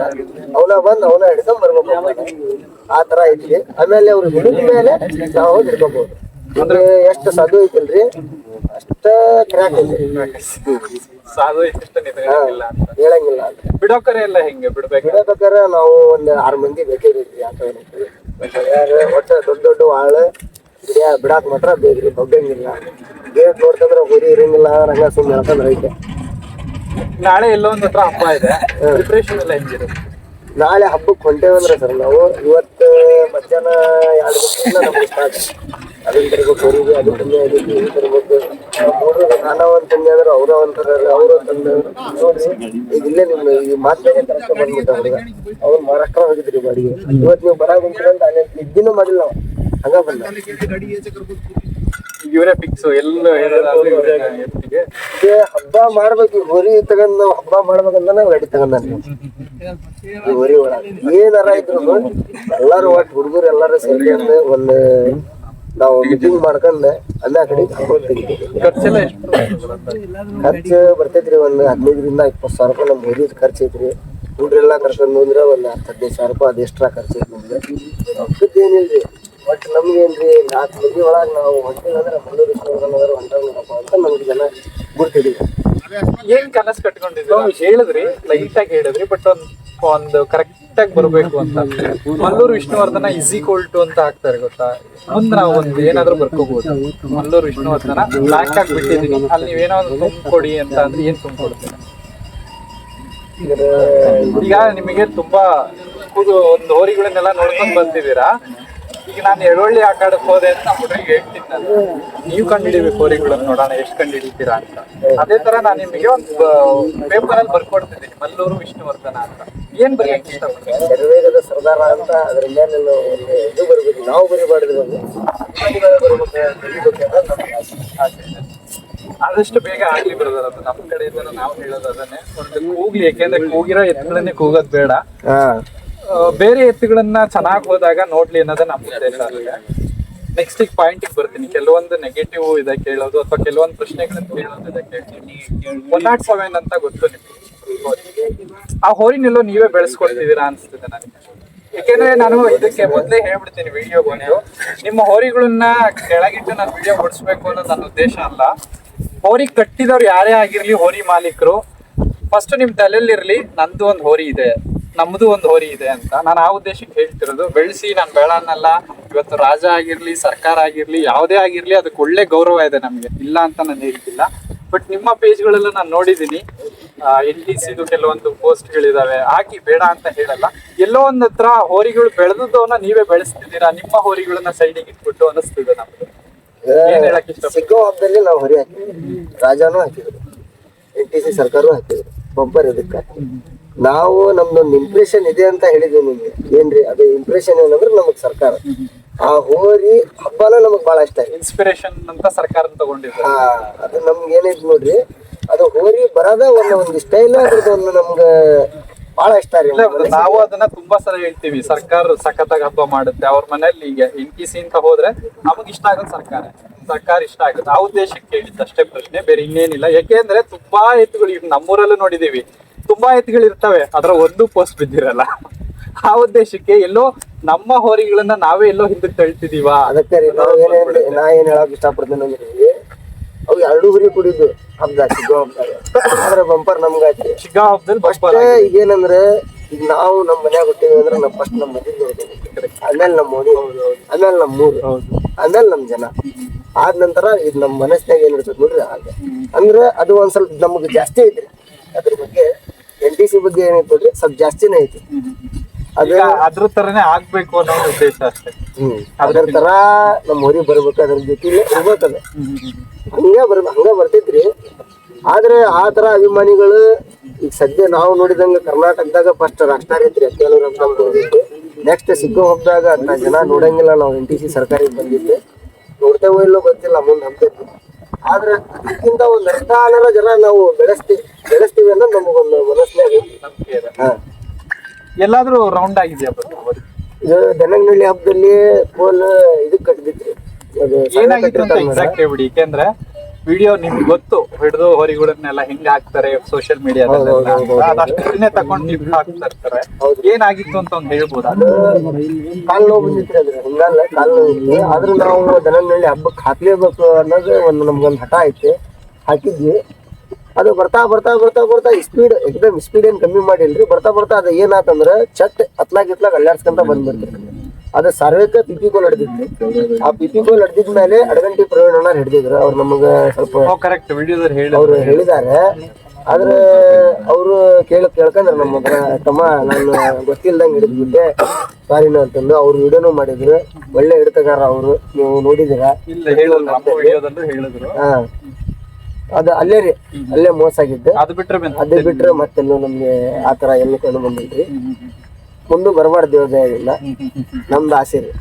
ಅವನ ಬಂದ್ ಅವನ ಹಿಡ್ಕೊಂಡ್ ಬರ್ಬೇಕು. ಆ ತರ ಐತಿ. ಆಮೇಲೆ ಅವ್ರು ಹಿಡಿದ ಮೇಲೆ ನಾವು ಹಿಡ್ಕೋಬಹುದು. ಅಂದ್ರೆ ಎಷ್ಟು ಸಾಧು ಐತಿಲ್ರಿ ಅಷ್ಟ ಕ್ರ್ಯಾಕ್ ಐತಿ. ಸಾಧು ಹೇಳಂಗಿಲ್ಲ. ಬಿಡೋಕರೆ ಎಲ್ಲ ಹೆಂಗೆ ಬಿಡಬೇಕಾದ್ರೆ ನಾವು ಒಂದ್ 6 ಮಂದಿ ಬೇಕೇರಿ. ಒಟ್ಟ ದೊಡ್ಡ ಆಳ ಬಿಡಾಕ್ ಮಾತ್ರ ಬೇಕ್ರಿ, ಹೋಗಂಗಿಲ್ಲ. ಗೇಟ್ ನೋಡ್ತಂದ್ರೆ ಹೊರಿ ಇರಂಗಿಲ್ಲ, ರಂಗ ಸುಮ್ಮನೆ ಹೇಳ್ತಂದ್ರೆ ಐತೆ. ನಾಳೆ ಎಲ್ಲೋ ಒಂದ್ ಹತ್ರ ಹಬ್ಬ ಇದೆ, ಪ್ರಿಪರೇಷನ್ ಎಲ್ಲ ಹೆಂಗಿರುತ್ತೆ? ನಾಳೆ ಹಬ್ಬಕ್ಕೆ ಹೊಂಟೇವಂದ್ರೆ ಸರ್ ನಾವು ಇವತ್ತು ಮಧ್ಯಾಹ್ನ 2 ಗಂಟೆಯಿಂದ ನಮ್ಗೆ ಸ್ಟಾರ್ಟ್. ಅದನ್ನ ತರಬೇಕು ಹೊರಿಗೆ, ಅದು ತಂದೆ ಅದಕ್ಕೆ ಇದು ತರಬೇಕು. ನೋಡ್ರಿ ನಾನಾ ಒಂದ್ ತಂದೆ ಅಂದ್ರೆ ಅವ್ರ ಒಂಥರ ಅವ್ರ ತಂದೆ ನೋಡ್ರಿ. ಈಗ ಇಲ್ಲೇ ನಿಮ್ಮ ಈ ಮಾತಿಗೆ ಕರೆಕ್ಟ್ ಬಂದ್ಬಿಟ್ಟ ಹುಡುಗ. ಅವ್ರು ಮಹಾರಾಷ್ಟ್ರ ಹೋಗಿದ್ರಿ ಬಾಡಿಗೆ. ಇವತ್ತು ನೀವು ಬರಾಕ್ ಬಂತೀರಂತ ಅಲ್ಲೇ ನಿದ್ದಿನೂ ಮಾಡಿಲ್ಲ ನಾವು, ಹಂಗ ಬಂದ. ಇವರೇ ಫಿಕ್ಸ್ ಎಲ್ಲ ಹಬ್ಬ ಮಾಡ್ಬೇಕು. ಈ ಹೊರಿ ತಗೊಂಡ್ ನಾವು ಹಬ್ಬ ಮಾಡ್ಬೇಕಂತ ನಾವು ಗಾಡಿ ತಗೊಂಡ ಈ ಹೊರಿ ಒಳಗೆ ಏನಾರ ಇದ್ರು ಎಲ್ಲಾರು ಒಟ್ಟು ಹುಡುಗರು ಎಲ್ಲಾರು ಸೇರ್ಕೊಂಡು ಒಂದು ನಾವು ಮೀಟಿಂಗ್ ಮಾಡ್ಕೊಂಡ್ ಅಲ್ಲೇ ಆ ಕಡೆ ಖರ್ಚೆಲ್ಲ ಎಷ್ಟು? ಖರ್ಚು ಬರ್ತೈತ್ರಿ ಒಂದ್ 15,000 ರಿಂದ 20,000 ರೂಪಾಯಿ ನಮ್ ಹೊರಿ ಖರ್ಚು ಐತ್ರಿ. ಹುಡ್ರೆಲ್ಲಾ ಕರ್ಕೊಂಡ್ ಹೋದ್ರೆ ಒಂದ್ 10-15,000 ರೂಪಾಯಿ ಅದು ಎಕ್ಸ್ಟ್ರಾ ಖರ್ಚು ಐತಿ ನಮ್ಗೆ. ರೊಕ್ಕದ್ದೇನಿಲ್ರಿ, ಬಟ್ ನಮ್ಗೇನ್ರಿ 4 ಮಂದಿ ಒಳಗೆ ನಾವು ಹೊಂಟಿದಂದ್ರೆ ಮಲ್ಲೂರು ಹೊಂಟಪ್ಪ ಅಂತ ನಮ್ಗೆ ಜನ ಗುರ್ತಿದೀವಿ. ಏನ್ ಕನಸು ಕಟ್ಕೊಂಡಿದ್ರು ಹೇಳಿದ್ರಿ, ಲೈಟ್ ಆಗಿ ಹೇಳಿದ್ರಿ, ಬಟ್ ಒಂದು ಕರೆಕ್ಟ್ ಆಗಿ ಬರ್ಬೇಕು ಅಂತ. ಮಲ್ಲೂರು ವಿಷ್ಣುವರ್ಧನ = ಅಂತ ಹಾಕ್ತಾರೆ ಗೊತ್ತಾ? ಮುಂದೆ ನಾವು ಒಂದು ಏನಾದ್ರು ಬರ್ಕೋಬಹುದು. ಮಲ್ಲೂರು ವಿಷ್ಣುವರ್ಧನ ಬ್ಲಾಕ್ ಆಗಿ ಬಿಟ್ಟಿದೀನಿ, ಅಲ್ಲಿ ನೀವೇನೋ ಒಂದು ತುಂಬಿಕೊಡಿ ಅಂತ ಅಂದ್ರೆ ಏನ್ ತುಂಬಿಕೊಡ್ತೀರ? ಈಗ ನಿಮಗೆ ತುಂಬಾ ಒಂದು ಹೋರಿಗಳನ್ನೆಲ್ಲ ನೋಡ್ಕೊಂಡ್ ಬರ್ತಿದ್ದೀರಾ. ಈಗ ನಾನು ಎಳ್ವಳ್ಳಿ ಆಟಾಡಕ್ ಹೋದೆ ಅಂತ ನಮ್ಮ ಹುಡುಗಿಗೆ ಹೇಳ್ತೀನಿ ನಾನು, ನೀವು ಕಂಡುಹಿಡಿಬೇಕು ಹೋರಿಗಳನ್ನ, ನೋಡೋಣ ಎಷ್ಟು ಕಂಡುಹಿಡಿತೀರಾ ಅಂತ. ಅದೇ ತರ ನಾನು ನಿಮಗೆ ಒಂದು ಪೇಪರ್ ಅಲ್ಲಿ ಬರ್ಕೊಡ್ತಿದ್ದೀನಿ ಮಲ್ಲೂರು ವಿಷ್ಣುವರ್ಧನ ಅಂತ. ಏನ್ ಬರೆಯಕ್ಕೆ ಇಷ್ಟಪಡ್ತೀನಿ? ಶರವೇಗದ ಸರ್ದಾರ ಅಂತ ಅದ್ರ ಮೇಲೆ ಇದು ಬರ್ಬೇಕು, ನಾವು ಬರಿಬಾರ್ದು. ಆದಷ್ಟು ಬೇಗ ಆಗ್ಲಿ ಬ್ರದರ್, ಅದು ನಮ್ಮ ಕಡೆಯಿಂದ ನಾವು ಹೇಳೋದು ಅದನ್ನೇ. ಒಂದು ಕೂಗ್ಲಿ, ಯಾಕೆಂದ್ರೆ ಕೂಗಿರೋ ಎತ್ತುಗಳನ್ನೇ ಕೂಗೋದ್ ಬೇಡ. ಬೇರೆ ಎತ್ತುಗಳನ್ನ ಚೆನ್ನಾಗಿ ಹೋದಾಗ ನೋಡ್ಲಿ ಅನ್ನೋದೇ ನಮ್ಮ ಉದ್ದೇಶ. ನೆಕ್ಸ್ಟ್ ಈಗ ಪಾಯಿಂಟಿಗೆ ಬರ್ತೀನಿ. ಕೆಲವೊಂದು ನೆಗೆಟಿವ್ ಇದೆ ಕೇಳೋದು, ಅಥವಾ ಕೆಲವೊಂದು ಪ್ರಶ್ನೆಗಳನ್ನ ಕೇಳೋದು ಇದೆ ಕೇಳ್ತೀನಿ. 107 ಅಂತ ಗೊತ್ತು ನಿಮ್ಗೆ? ಆ ಹೋರಿನೆಲ್ಲೋ ನೀವೇ ಬೆಳೆಸ್ಕೊಡ್ತಿದ್ದೀರಾ ಅನ್ಸ್ತಿದೆ ನನಗೆ. ಯಾಕೆಂದ್ರೆ ನಾನು ಇದಕ್ಕೆ ಮೊದಲೇ ಹೇಳ್ಬಿಡ್ತೀನಿ ವಿಡಿಯೋ ಬಂದು, ನಿಮ್ಮ ಹೋರಿಗಳನ್ನ ಕೆಳಗಿಟ್ಟು ನಾನು ವಿಡಿಯೋ ಓಡಿಸ್ಬೇಕು ಅನ್ನೋದು ನನ್ನ ಉದ್ದೇಶ ಅಲ್ಲ. ಹೋರಿ ಕಟ್ಟಿದವ್ರು ಯಾರೇ ಆಗಿರ್ಲಿ, ಹೋರಿ ಮಾಲೀಕರು ಫಸ್ಟ್ ನಿಮ್ ತಲೆಯಲ್ಲಿರ್ಲಿ ನಂದು ಒಂದು ಹೋರಿ ಇದೆ, ನಮ್ದು ಒಂದು ಹೋರಿ ಇದೆ ಅಂತ. ನಾನು ಆ ಉದ್ದೇಶಕ್ಕೆ ಹೇಳ್ತಿರೋದು. ಬೆಳೆಸಿ ನಾನು ಬೇಡ ಅನ್ನಲ್ಲ. ಇವತ್ತು ರಾಜ ಆಗಿರ್ಲಿ, ಸರ್ಕಾರ ಆಗಿರ್ಲಿ, ಯಾವುದೇ ಆಗಿರ್ಲಿ, ಅದಕ್ಕೆ ಒಳ್ಳೆ ಗೌರವ ಇದೆ ನಮ್ಗೆ, ಇಲ್ಲ ಅಂತ ನಾನು ಹೇಳ್ತಿಲ್ಲ. ಬಟ್ ನಿಮ್ಮ ಪೇಜ್ಗಳೆಲ್ಲ ನಾನು ನೋಡಿದ್ದೀನಿ, NTCದು ಕೆಲವೊಂದು ಪೋಸ್ಟ್ಗಳಿದಾವೆ, ಹಾಕಿ ಬೇಡ ಅಂತ ಹೇಳಲ್ಲ. ಎಲ್ಲೋ ಒಂದ್ ಹತ್ರ ಹೋರಿಗಳು ಬೆಳೆದವನ್ನ ನೀವೇ ಬೆಳೆಸ್ತಿದ್ದೀರಾ, ನಿಮ್ಮ ಹೋರಿಗಳನ್ನ ಸೈಡಿಗೆ ಇಟ್ಬಿಟ್ಟು ಅನಿಸ್ತಿದೆ ನಮ್ಗೆ. ಏನ್ ಹೇಳಕ್ ಇಷ್ಟ? ಸಿಕ್ಕೋ ಹಬ್ಬದಲ್ಲಿ ನಾವು ಹೊರಿ ಹಾಕಿದ್ವಿ, ರಾಜಾನು ಹಾಕಿದ್ರು, NTC ಸರ್ಕಾರನು ಹಾಕಿದ್ರು ಬಂಪರ್. ಇದಕ್ಕ ನಾವು ನಮ್ದೊಂದು ಇಂಪ್ರೆಷನ್ ಇದೆ ಅಂತ ಹೇಳಿದ್ವಿ ನಿಮ್ಗೆ. ಏನ್ರಿ ಅದು ಇಂಪ್ರೆಷನ್ ಏನಂದ್ರೆ ನಮಗ್ ಸರ್ಕಾರ ಆ ಹೋರಿ ಹಬ್ಬನ ನಮಗ್ ಬಹಳ ಇಷ್ಟ. ಇನ್ಸ್ಪಿರೇಷನ್ ಅಂತ ಸರ್ಕಾರ ತಗೊಂಡಿದ್ರು. ಅದು ನಮ್ಗೆ ಏನೈತಿ ನೋಡ್ರಿ, ಅದು ಹೋರಿ ಬರದ ಒಂದು ಸ್ಟೈಲ್ ಅದ್ರದ್ದು ಒಂದು ನಮ್ಗ ಬಹಳ ಇಷ್ಟ ರೀ. ನಾವು ಅದನ್ನ ತುಂಬಾ ಸಲ ಹೇಳ್ತೀವಿ, ಸರ್ಕಾರ ಸಖತ್ತಾಗಿ ಹಬ್ಬ ಮಾಡುತ್ತೆ. ಅವ್ರ ಮನೇಲಿ ಈಗ NTC ಅಂತ ಹೋದ್ರೆ ನಮಗ್ ಇಷ್ಟ ಆಗೋದು ಸರ್ಕಾರ ಇಷ್ಟ ಆಗುತ್ತೆ. ಆ ಉದ್ದೇಶಕ್ಕೆ ಕೇಳಿದ್ದು ಅಷ್ಟೇ ಪ್ರಶ್ನೆ, ಬೇರೆ ಇನ್ನೇನಿಲ್ಲ. ಯಾಕೆಂದ್ರೆ ತುಂಬಾ ಎತ್ತುಗಳು ಈಗ ನಮ್ಮೂರಲ್ಲೂ ನೋಡಿದೀವಿ, ತುಂಬಾ ಎತ್ತುಗಳು ಇರ್ತವೆ, ಅದ್ರ ಒಂದು ಪೋಸ್ಟ್ ಬಿದ್ದಿರಲ್ಲ. ಆ ಉದ್ದೇಶಕ್ಕೆ ಎಲ್ಲೋ ನಮ್ಮ ಹೋರಿಗಳನ್ನ ನಾವೇ ಎಲ್ಲೋ ಹಿಂದಕ್ಕೆ ತಳ್ತಿದೀವ. ಅದಕ್ಕೆ ರೀ ನಾ ಏನ್ ಹೇಳಕ್ ಇಷ್ಟಪಡ್ತೇನೆ ಅಂದ್ರೆ, ಅವು ಎರಡು ಹುರಿ ಕುಡಿದು ಹಬ್ಬ ಸಿಗೋ ಹಬ್ಬದಾಗ ಆದ್ರೆ ಬಂಪರ್ ನಮ್ಗ ಆಯ್ತು. ಶಿಗ್ಗಾ ಹಬ್ಬದಲ್ಲಿ ಫಸ್ಟ್ ಈಗೇನಂದ್ರೆ, ಈಗ ನಾವು ನಮ್ ಮನ್ಯಾಗ ಹುಟ್ಟಿವಿ ಅಂದ್ರೆ ನಾವು ಫಸ್ಟ್ ನಮ್ ಮದ್ವೆ ನೋಡ್ತೀವಿ, ಆಮೇಲೆ ನಮ್ಮ ಓಣಿ, ಆಮೇಲೆ ನಮ್ ಮೂರು, ಆಮೇಲೆ ನಮ್ ಜನ, ಆದ ನಂತರ ಇದು ನಮ್ ಮನಸ್ನಾಗ ಏನ್ ಇರ್ತದೆ ನೋಡ್ರಿ. ಅಂದ್ರೆ ಅದು ಒಂದ್ ಸ್ವಲ್ಪ ನಮ್ಗೆ ಜಾಸ್ತಿ ಐತ್ರಿ. ಅದ್ರ ಬಗ್ಗೆ NTC ಬಗ್ಗೆ ಏನೈತಿ ನೋಡ್ರಿ, ಸ್ವಲ್ಪ ಜಾಸ್ತಿನೇ ಐತಿ. ಅದ್ರ ತರನೇ ಆಗ್ಬೇಕು ಅನ್ನೋ ಉದ್ದೇಶ ಅಷ್ಟೇ. ಅದ್ರ ತರ ನಮ್ ಊರಿಗೆ ಬರ್ಬೇಕು, ಅದ್ರ ಜೊತೆಲಿ ಇರ್ಬೇಕದ, ಹಂಗ ಬರ್ತೈತ್ರಿ. ಆದ್ರೆ ಆ ತರ ಅಭಿಮಾನಿಗಳು ಈಗ ಸದ್ಯ ನಾವು ನೋಡಿದಂಗ ಕರ್ನಾಟಕದಾಗ ಫಸ್ಟ್ ರಾಷ್ಟ್ರ ಐತ್ರಿ. ಕೆಲವ್ರು ನೆಕ್ಸ್ಟ್ ಸಿಕ್ಕೋ ಹಬ್ಬದಾಗ ಅಂತ ಜನ ನೋಡಂಗಿಲ್ಲ. ನಾವು NTC ಸರ್ಕಾರಕ್ಕೆ ಬಂದಿದ್ದೆ, ನೋಡ್ತೇವೋ ಇಲ್ಲೋ ಗೊತ್ತಿಲ್ಲ, ಮುಂದೆ ಹಬ್ಬೈತಿ. ಆದ್ರೆ ಅದಕ್ಕಿಂತ ಒಂದ್ ಅರ್ಧ ಜನ ನಾವು ಬೆಳೆಸ್ತೀವಿ ಅನ್ನೋದು ನಮಗೊಂದು ಮನಸ್ಸಿನಾಗ ಎಲ್ಲಾದ್ರೂ ರೌಂಡ್ ಆಗಿದೆಯಾ? ಇದು ದನಂಗನಹಳ್ಳಿ ಹಬ್ಬದಲ್ಲಿ ಪೋಲ್ ಇದಕ್ ಕಟ್ಟಿದ್ರಿ. ಏನಾಗಿತ್ತು ಅಂತ ಎಕ್ಸಾಕ್ಟ್ ಹೇಳ್ಬಿಡಿ, ಯಾಕೆಂದ್ರೆ ವಿಡಿಯೋ ನಿಮ್ಗೆ ಗೊತ್ತು, ಹಿಡಿದು ಹೊರಿಗಳನ್ನೆಲ್ಲ ಹೆಂಗ್ ಹಾಕ್ತಾರೆ ಸೋಷಿಯಲ್ ಮೀಡಿಯಾದಲ್ಲೇ ತಗೊಂಡು ನಿಮ್ಗೆ ಹಾಕ್ತಾ ಇರ್ತಾರೆ. ಏನಾಗಿತ್ತು ಅಂತ ಒಂದ್ ಹೇಳ್ಬೋದಾ? ಕಾಲ್ ನೋವು ಬಂದಿತ್ರಿ, ಅದ್ರ ಹಿಂಗಲ್ಲ ಕಾಲ್ ನೋವು ಇತ್ತು. ಆದ್ರೂ ನಾವು ದನಂಗನಹಳ್ಳಿ ಹಬ್ಬಕ್ಕೆ ಹಾಕ್ಲೇಬೇಕು ಅನ್ನೋದು ಒಂದು ನಮ್ಗೊಂದು ಹಠ ಐತಿ, ಹಾಕಿದ್ವಿ. ಅದು ಬರ್ತಾ ಸ್ಪೀಡ್ ಎಕ್ದಮ್ ಸ್ಪೀಡ್ ಏನ್ ಕಮ್ಮಿ ಮಾಡಿಲ್ರಿ. ಬರ್ತಾ ಅದು ಏನಾತಂದ್ರ ಚಟ್ ಅತ್ಲಾಗ್ ಅಲ್ಲಾಡ್ಸ್ಕೊಂತ ಬಂದ್ಬಿಡ್ತೀರಿ. ಅದು ಸರ್ವೇಕ ಪಿಪಿಗೋಲ್ ಹಿಡ್ದಿದ್ವಿ. ಆ ಪಿಪಿಗೋಲ್ ಹಿಡ್ದಿದ್ಮೇಲೆ ಅಡಗಂಟಿ ಪ್ರವೀಣ್ ಹಿಡಿದಿದ್ರು. ಅವ್ರು ನಮಗ ಸ್ವಲ್ಪ ಅವ್ರು ಹೇಳಿದಾರೆ. ಆದ್ರೆ ಅವರು ಕೇಳ್ಕಂದ್ರ ನಮ್ಮ ತಮ್ಮ ನಾನು ಗೊತ್ತಿಲ್ದಂಗೆ ಹಿಡಿದ್ಬಿಟ್ಟೆ ಸಾರಿನ ಅಂತಂದು ಅವ್ರು ವಿಡಿಯೋನು ಮಾಡಿದ್ರು. ಒಳ್ಳೆ ಹಿಡಿತಗಾರ ಅವರು, ನೀವು ನೋಡಿದಿರ. ಅದು ಅಲ್ಲೇ ರೀ, ಅಲ್ಲೇ ಮೋಸ ಆಗಿದ್ದು. ಅದು ಬಿಟ್ರೆ ಮತ್ತೆಲ್ಲೂ ನಮ್ಗೆ ಆತರ ಎಲ್ಲೂ ಕಂಡು ಬಂದಿಲ್ರಿ. ಮುಂದೆ ಬರಬಾರ್ದು ಇಲ್ಲ ನಮ್ದು ಆಸೆ ರೀ.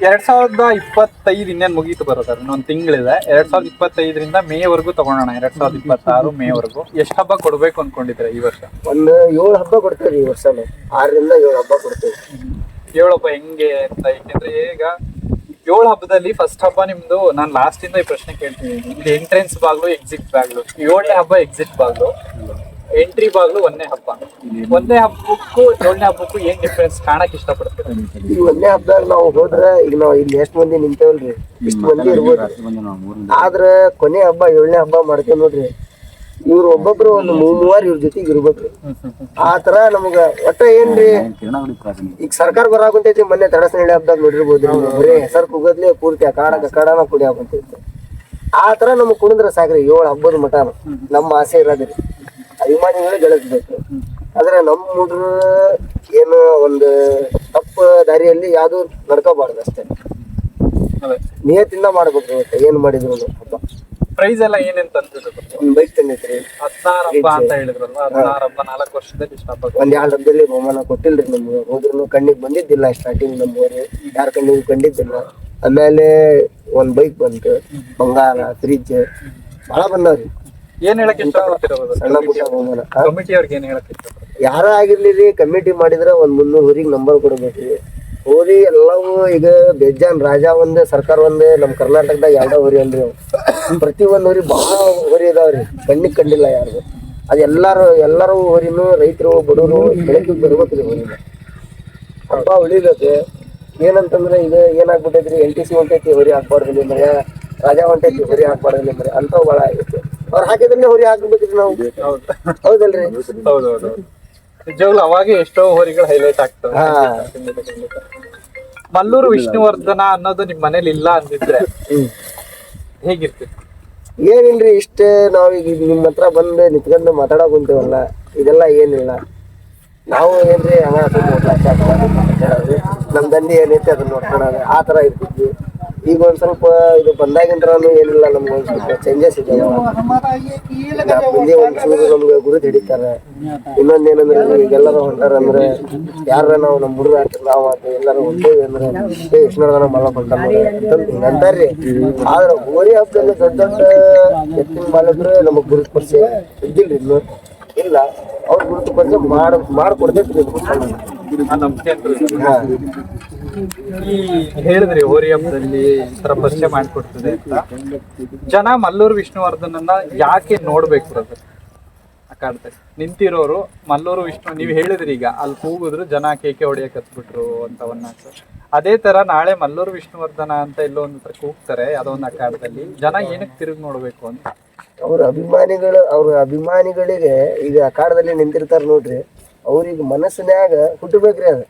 2025 ಇನ್ನೇನ್ ಮುಗೀತು ಬರೋದಾರ, ಇನ್ನೊಂದ್ ತಿಂಗಳಿದೆ. 2025ರಿಂದ ಮೇವರೆಗೂ ತಗೊಳೋಣ. 2026 ಮೇವರೆಗೂ ಎಷ್ಟು ಹಬ್ಬ ಕೊಡ್ಬೇಕು ಅನ್ಕೊಂಡಿದ್ರೆ ಈ ವರ್ಷ? ಒಂದು 7 ಹಬ್ಬ ಕೊಡ್ತೇವೆ ಈ ವರ್ಷ. 6ರಿಂದ 7 ಹಬ್ಬ ಕೊಡ್ತೇವೆ. 7 ಹಬ್ಬ ಹೆಂಗೆ ಅಂತ? ಯಾಕೆಂದ್ರೆ ಈಗ 7 ಹಬ್ಬದಲ್ಲಿ ಫಸ್ಟ್ ಹಬ್ಬ ನಿಮ್ದು, ನಾನು ಲಾಸ್ಟ್ ಇಂದ ಈ ಪ್ರಶ್ನೆ ಕೇಳ್ತೀನಿ. ಇದು ಎಂಟ್ರೆನ್ಸ್ ಬಾಗ್ಲು, ಎಕ್ಸಿಟ್ ಬಾಗ್ಲು. 7ನೇ ಹಬ್ಬ ಎಕ್ಸಿಟ್ ಬಾಗ್ಲು, ಎಂಟ್ರಿ ಬಾಗ್ಲು 1ನೇ ಹಬ್ಬ. 1ನೇ ಹಬ್ಬಕ್ಕೂ 7ನೇ ಹಬ್ಬಕ್ಕೂ ಏನ್ ಡಿಫ್ರೆನ್ಸ್ ಕಾಣಕ್ ಇಷ್ಟಪಡ್ತೀವಿ? ಈಗ 1ನೇ ಹಬ್ಬದಾಗ ನಾವು ಹೋದ್ರೆ, ಈಗ ನಾವು ಇಲ್ಲಿ ಎಷ್ಟು ಮಂದಿ ನಿಂತೇವಲ್ರಿ, ಇಷ್ಟು ಮಂದಿ ಇರ್ಬೋದು. ಆದ್ರ ಕೊನೆ ಹಬ್ಬ 7ನೇ ಹಬ್ಬ ಮಾಡ್ತೇವ್ ನೋಡ್ರಿ, ಇವ್ರು ಒಬ್ಬೊಬ್ರು ಒಂದು 3 ಇವ್ರ ಜೊತೆಗೆ ಇರ್ಬೇಕ್ರಿ. ಆ ತರ ನಮಗ ಒಟ್ಟ ಏನ್ರಿ, ಈಗ ಸರ್ಕಾರ ಬರಾಕುಂತೈತಿ. ಮೊನ್ನೆ ತಡಸನಹಳ್ಳಿ ಹಬ್ಬದಾಗ ನೋಡಿರ್ಬೋದು, ಬರೀ ಹೆಸರು ಕುಗದ್ಲೆ ಪೂರ್ತಿ ಅಕಾಡನ ಕುಡಿಯಾಕುಂತೈತಿ. ಆ ತರ ನಮಗ್ ಕುಣಿದ್ರ ಸಾಕ್ರಿ 7 ಹಬ್ಬದ ಮಠ. ನಮ್ಮ ಆಸೆ ಇರೋದ್ರಿ ಅಭಿಮಾನಿಗಳು ಗಳಿಸ್ಬೇಕು. ಆದ್ರೆ ನಮ್ಮ ಹುಡ್ರು ಏನು ಒಂದು ತಪ್ಪ ದಾರಿಯಲ್ಲಿ ಯಾವ್ದು ನಡ್ಕೋಬಾರ್ದು ಅಷ್ಟೇ. ನಿಯತ್ತಿಂದ ಮಾಡ್ಬೇಕು. ಏನ್ ಮಾಡಿದ್ರು ಹಬ್ಬ. ಪ್ರೈಸ್ ಎಲ್ಲ ಏನೇನ್ ತಂದಿದ್ರು? ಒಂದ್ ಬೈಕ್ ತಂದಿತ್ರಿ. 16 ಹಬ್ಬ ಅಂತ ಹೇಳಿದ್ರಲ್ಲ, 16 ಹಬ್ಬ 4 ವರ್ಷದಲ್ಲಿ ಇಷ್ಟಪಟ್ಟು ಒಂದ್ 2 ಹಬ್ಬದಲ್ಲಿ ಬಹುಮಾನ ಕೊಟ್ಟಿಲ್ರಿ ನಮ್ಗೆ. ಹೋದ್ರು ಕಣ್ಣಿಗೆ ಬಂದಿದ್ದಿಲ್ಲ ಸ್ಟಾರ್ಟಿಂಗ್, ನಮ್ಮೂರಿ ಯಾರ ಕಣ್ಣಿಗೆ ಕಂಡಿದ್ದಿಲ್ಲ. ಆಮೇಲೆ ಒಂದ್ ಬೈಕ್ ಬಂತು, ಬಂಗಾರ, ಫ್ರಿಜ್ ಬಹಳ ಬಂದವ್ರಿ. ಏನ್ ಹೇಳಕ್ ಇಷ್ಟಪಡ್ತಿರೋದು? ಸಣ್ಣ ಪುಟ್ಟ ಬಹುಮಾನ ಕಮಿಟಿ ಅವ್ರಿಗೆ ಏನ್ ಹೇಳಕ್ ಇಷ್ಟಪಡ್ತಾರೆ? ಯಾರ ಆಗಿರ್ಲಿ ಕಮಿಟಿ ಮಾಡಿದ್ರೆ ಒಂದ್ 300 ಊರಿಗೆ ನಂಬರ್ ಕೊಡ್ಬೇಕ್ರಿ. ಹೋರಿ ಎಲ್ಲವೂ ಈಗ ಬೇಜಾನ್ ರಾಜ ಒಂದ್, ಸರ್ಕಾರ ಒಂದ್. ನಮ್ ಕರ್ನಾಟಕದಾಗ 2 ಹೋರಿ ಅಲ್ರಿ. ಪ್ರತಿ ಒಂದ್ ಹೋರಿ ಬಹಳ ಹೋರಿ ಇದಾವ್ರಿ, ಕಣ್ಣಿಗೆ ಕಂಡಿಲ್ಲ ಯಾರು. ಅದ್ ಎಲ್ಲಾರು ಹೋರಿನು ರೈತರು ಬಡವರು ಬೆಳಕಿಗೆ ಬರ್ಬೇಕ್ರಿ. ಹೋರಿನ ಹಬ್ಬ ಉಳಿಬೇಕು. ಏನಂತಂದ್ರೆ ಈಗ ಏನಾಗ್ಬಿಟ್ಟೈತ್ರಿ, NTC ಹೊಂಟೈತಿ ಹೋರಿ ಹಾಕ್ಬಾರ್ದಿಲ್ಲ ಮರ, ರಾಜ ಹೊಂಟೈತಿ ಹೋರಿ ಹಾಕ್ಬಾರ್ದಿಲ್ಲ ಮರ ಅಂತ ಭಾಳ ಆಗೈತಿ. ಅವ್ರು ಹಾಕಿದ್ರೆ ಹೋರಿ ಹಾಕ್ಬೇಕ್ರಿ ನಾವು, ಹೌದಲ್ರಿ? ಹೌದೌದು, ನಿಜವಾಗ್ಲೂ ಅವಾಗ ಎಷ್ಟೋ ಹೋರಿಗಳು ಹೈಲೈಟ್ ಆಗ್ತವೆ. ಮಲ್ಲೂರು ವಿಷ್ಣುವರ್ಧನ ಅನ್ನೋದು ನಿಮ್ ಮನೇಲಿ ಇಲ್ಲ ಅಂದಿದ್ರೆ ಹೇಗಿರ್ತಿತ್ತು? ಏನಿಲ್ರಿ ಇಷ್ಟ ನಾವೀಗ ನಿಮ್ಮ ಹತ್ರ ಬಂದು ನಿಂತ್ಕೊಂಡು ಮಾತಾಡಕ್ ಕುಂತೀವಲ್ಲ ಇದೆಲ್ಲ ಏನಿಲ್ಲ. ನಾವು ಏನ್ರಿ ಹಂಗ ಮಾತಾಡೋದು ನಮ್ ದಂಧೆ ಏನೈತಿ ಅದನ್ನ ನೋಡ್ಕೊಳೋದು ಆ ತರ ಇರ್ತಿದ್ವಿ. ಈಗ ಒಂದ್ ಸ್ವಲ್ಪ ಇದು ಬಂದಾಗಿಂದ್ರೂ ಏನಿಲ್ಲ, ನಮ್ಗೆ ಒಂದ್ ಸ್ವಲ್ಪ ಚೇಂಜಸ್ ಇದಾವ. ಮುಂದೆ ಒಂಚೂರು ನಮ್ಗೆ ಗುರುತು ಹಿಡಿತಾರೆ. ಇನ್ನೊಂದೇನಂದ್ರೆ ಈಗೆಲ್ಲರೂ ಹೊಂಟಾರ ಅಂದ್ರೆ ಯಾರ ನಾವು ನಮ್ಮ ಹುಡುಗ ನಾವು ಎಲ್ಲರೂ ಹೊಂಟೇವಿ ಅಂದ್ರೆ ಎಷ್ಟು ಜನ ಮಲ್ಲ ಹೊಂಟಾರ ಅಂತಾರ್ರಿ. ಆದ್ರೆ ಹೋರಿ ಹಬ್ಬದಲ್ಲಿ ದೊಡ್ಡ ದೊಡ್ಡ ಎತ್ತಿನ ಮಾಲಕರು ನಮಗ್ ಗುರುತು ಪರಿಚಯ ಇದ್ದಿಲ್ರಿ ಇನ್ನು ಇಲ್ಲ. ಅವ್ರ ಗುರುತು ಪರಿಚಯ ಮಾಡ್ಕೊಡ್ತೈತ್ರಿ. ಹಾ ಈ ಹೇಳಿದ್ರಿ ಹೋರಿ ಹಬ್ಬದಲ್ಲಿ ಈ ತರ ಪರಿಚಯ ಮಾಡಿಕೊಡ್ತದೆ ಅಂತ. ಜನ ಮಲ್ಲೂರು ವಿಷ್ಣುವರ್ಧನನ್ನ ಯಾಕೆ ನೋಡ್ಬೇಕು ಬ್ರದರ್? ಅಕಾಡ್ದಲ್ಲಿ ನಿಂತಿರೋರು ಮಲ್ಲೂರು ವಿಷ್ಣು ನೀವು ಹೇಳಿದ್ರಿ ಈಗ ಅಲ್ಲಿ ಕೂಗಿದ್ರು ಜನ ಕೇಕೆ ಹೊಡಿಯಕ್ ಹತ್ಬಿಟ್ರು ಅಂತ ಅದೇ ತರ ನಾಳೆ ಮಲ್ಲೂರು ವಿಷ್ಣುವರ್ಧನ ಅಂತ ಎಲ್ಲೋ ಒಂದು ಕೂಗ್ತಾರೆ ಯಾವುದೋ ಒಂದು ಅಕಾಡ್ದಲ್ಲಿ. ಜನ ಏನಕ್ಕೆ ತಿರುಗಿ ನೋಡ್ಬೇಕು ಅಂತ ಅವ್ರ ಅಭಿಮಾನಿಗಳಿಗೆ ಈಗ ಅಖಾಡದಲ್ಲಿ ನಿಂತಿರ್ತಾರ ನೋಡ್ರಿ, ಅವ್ರಿಗೆ ಮನಸ್ಸಿನ್ಯಾಗ ಹುಟ್ಟಬೇಕ್ರಿ. ಅದು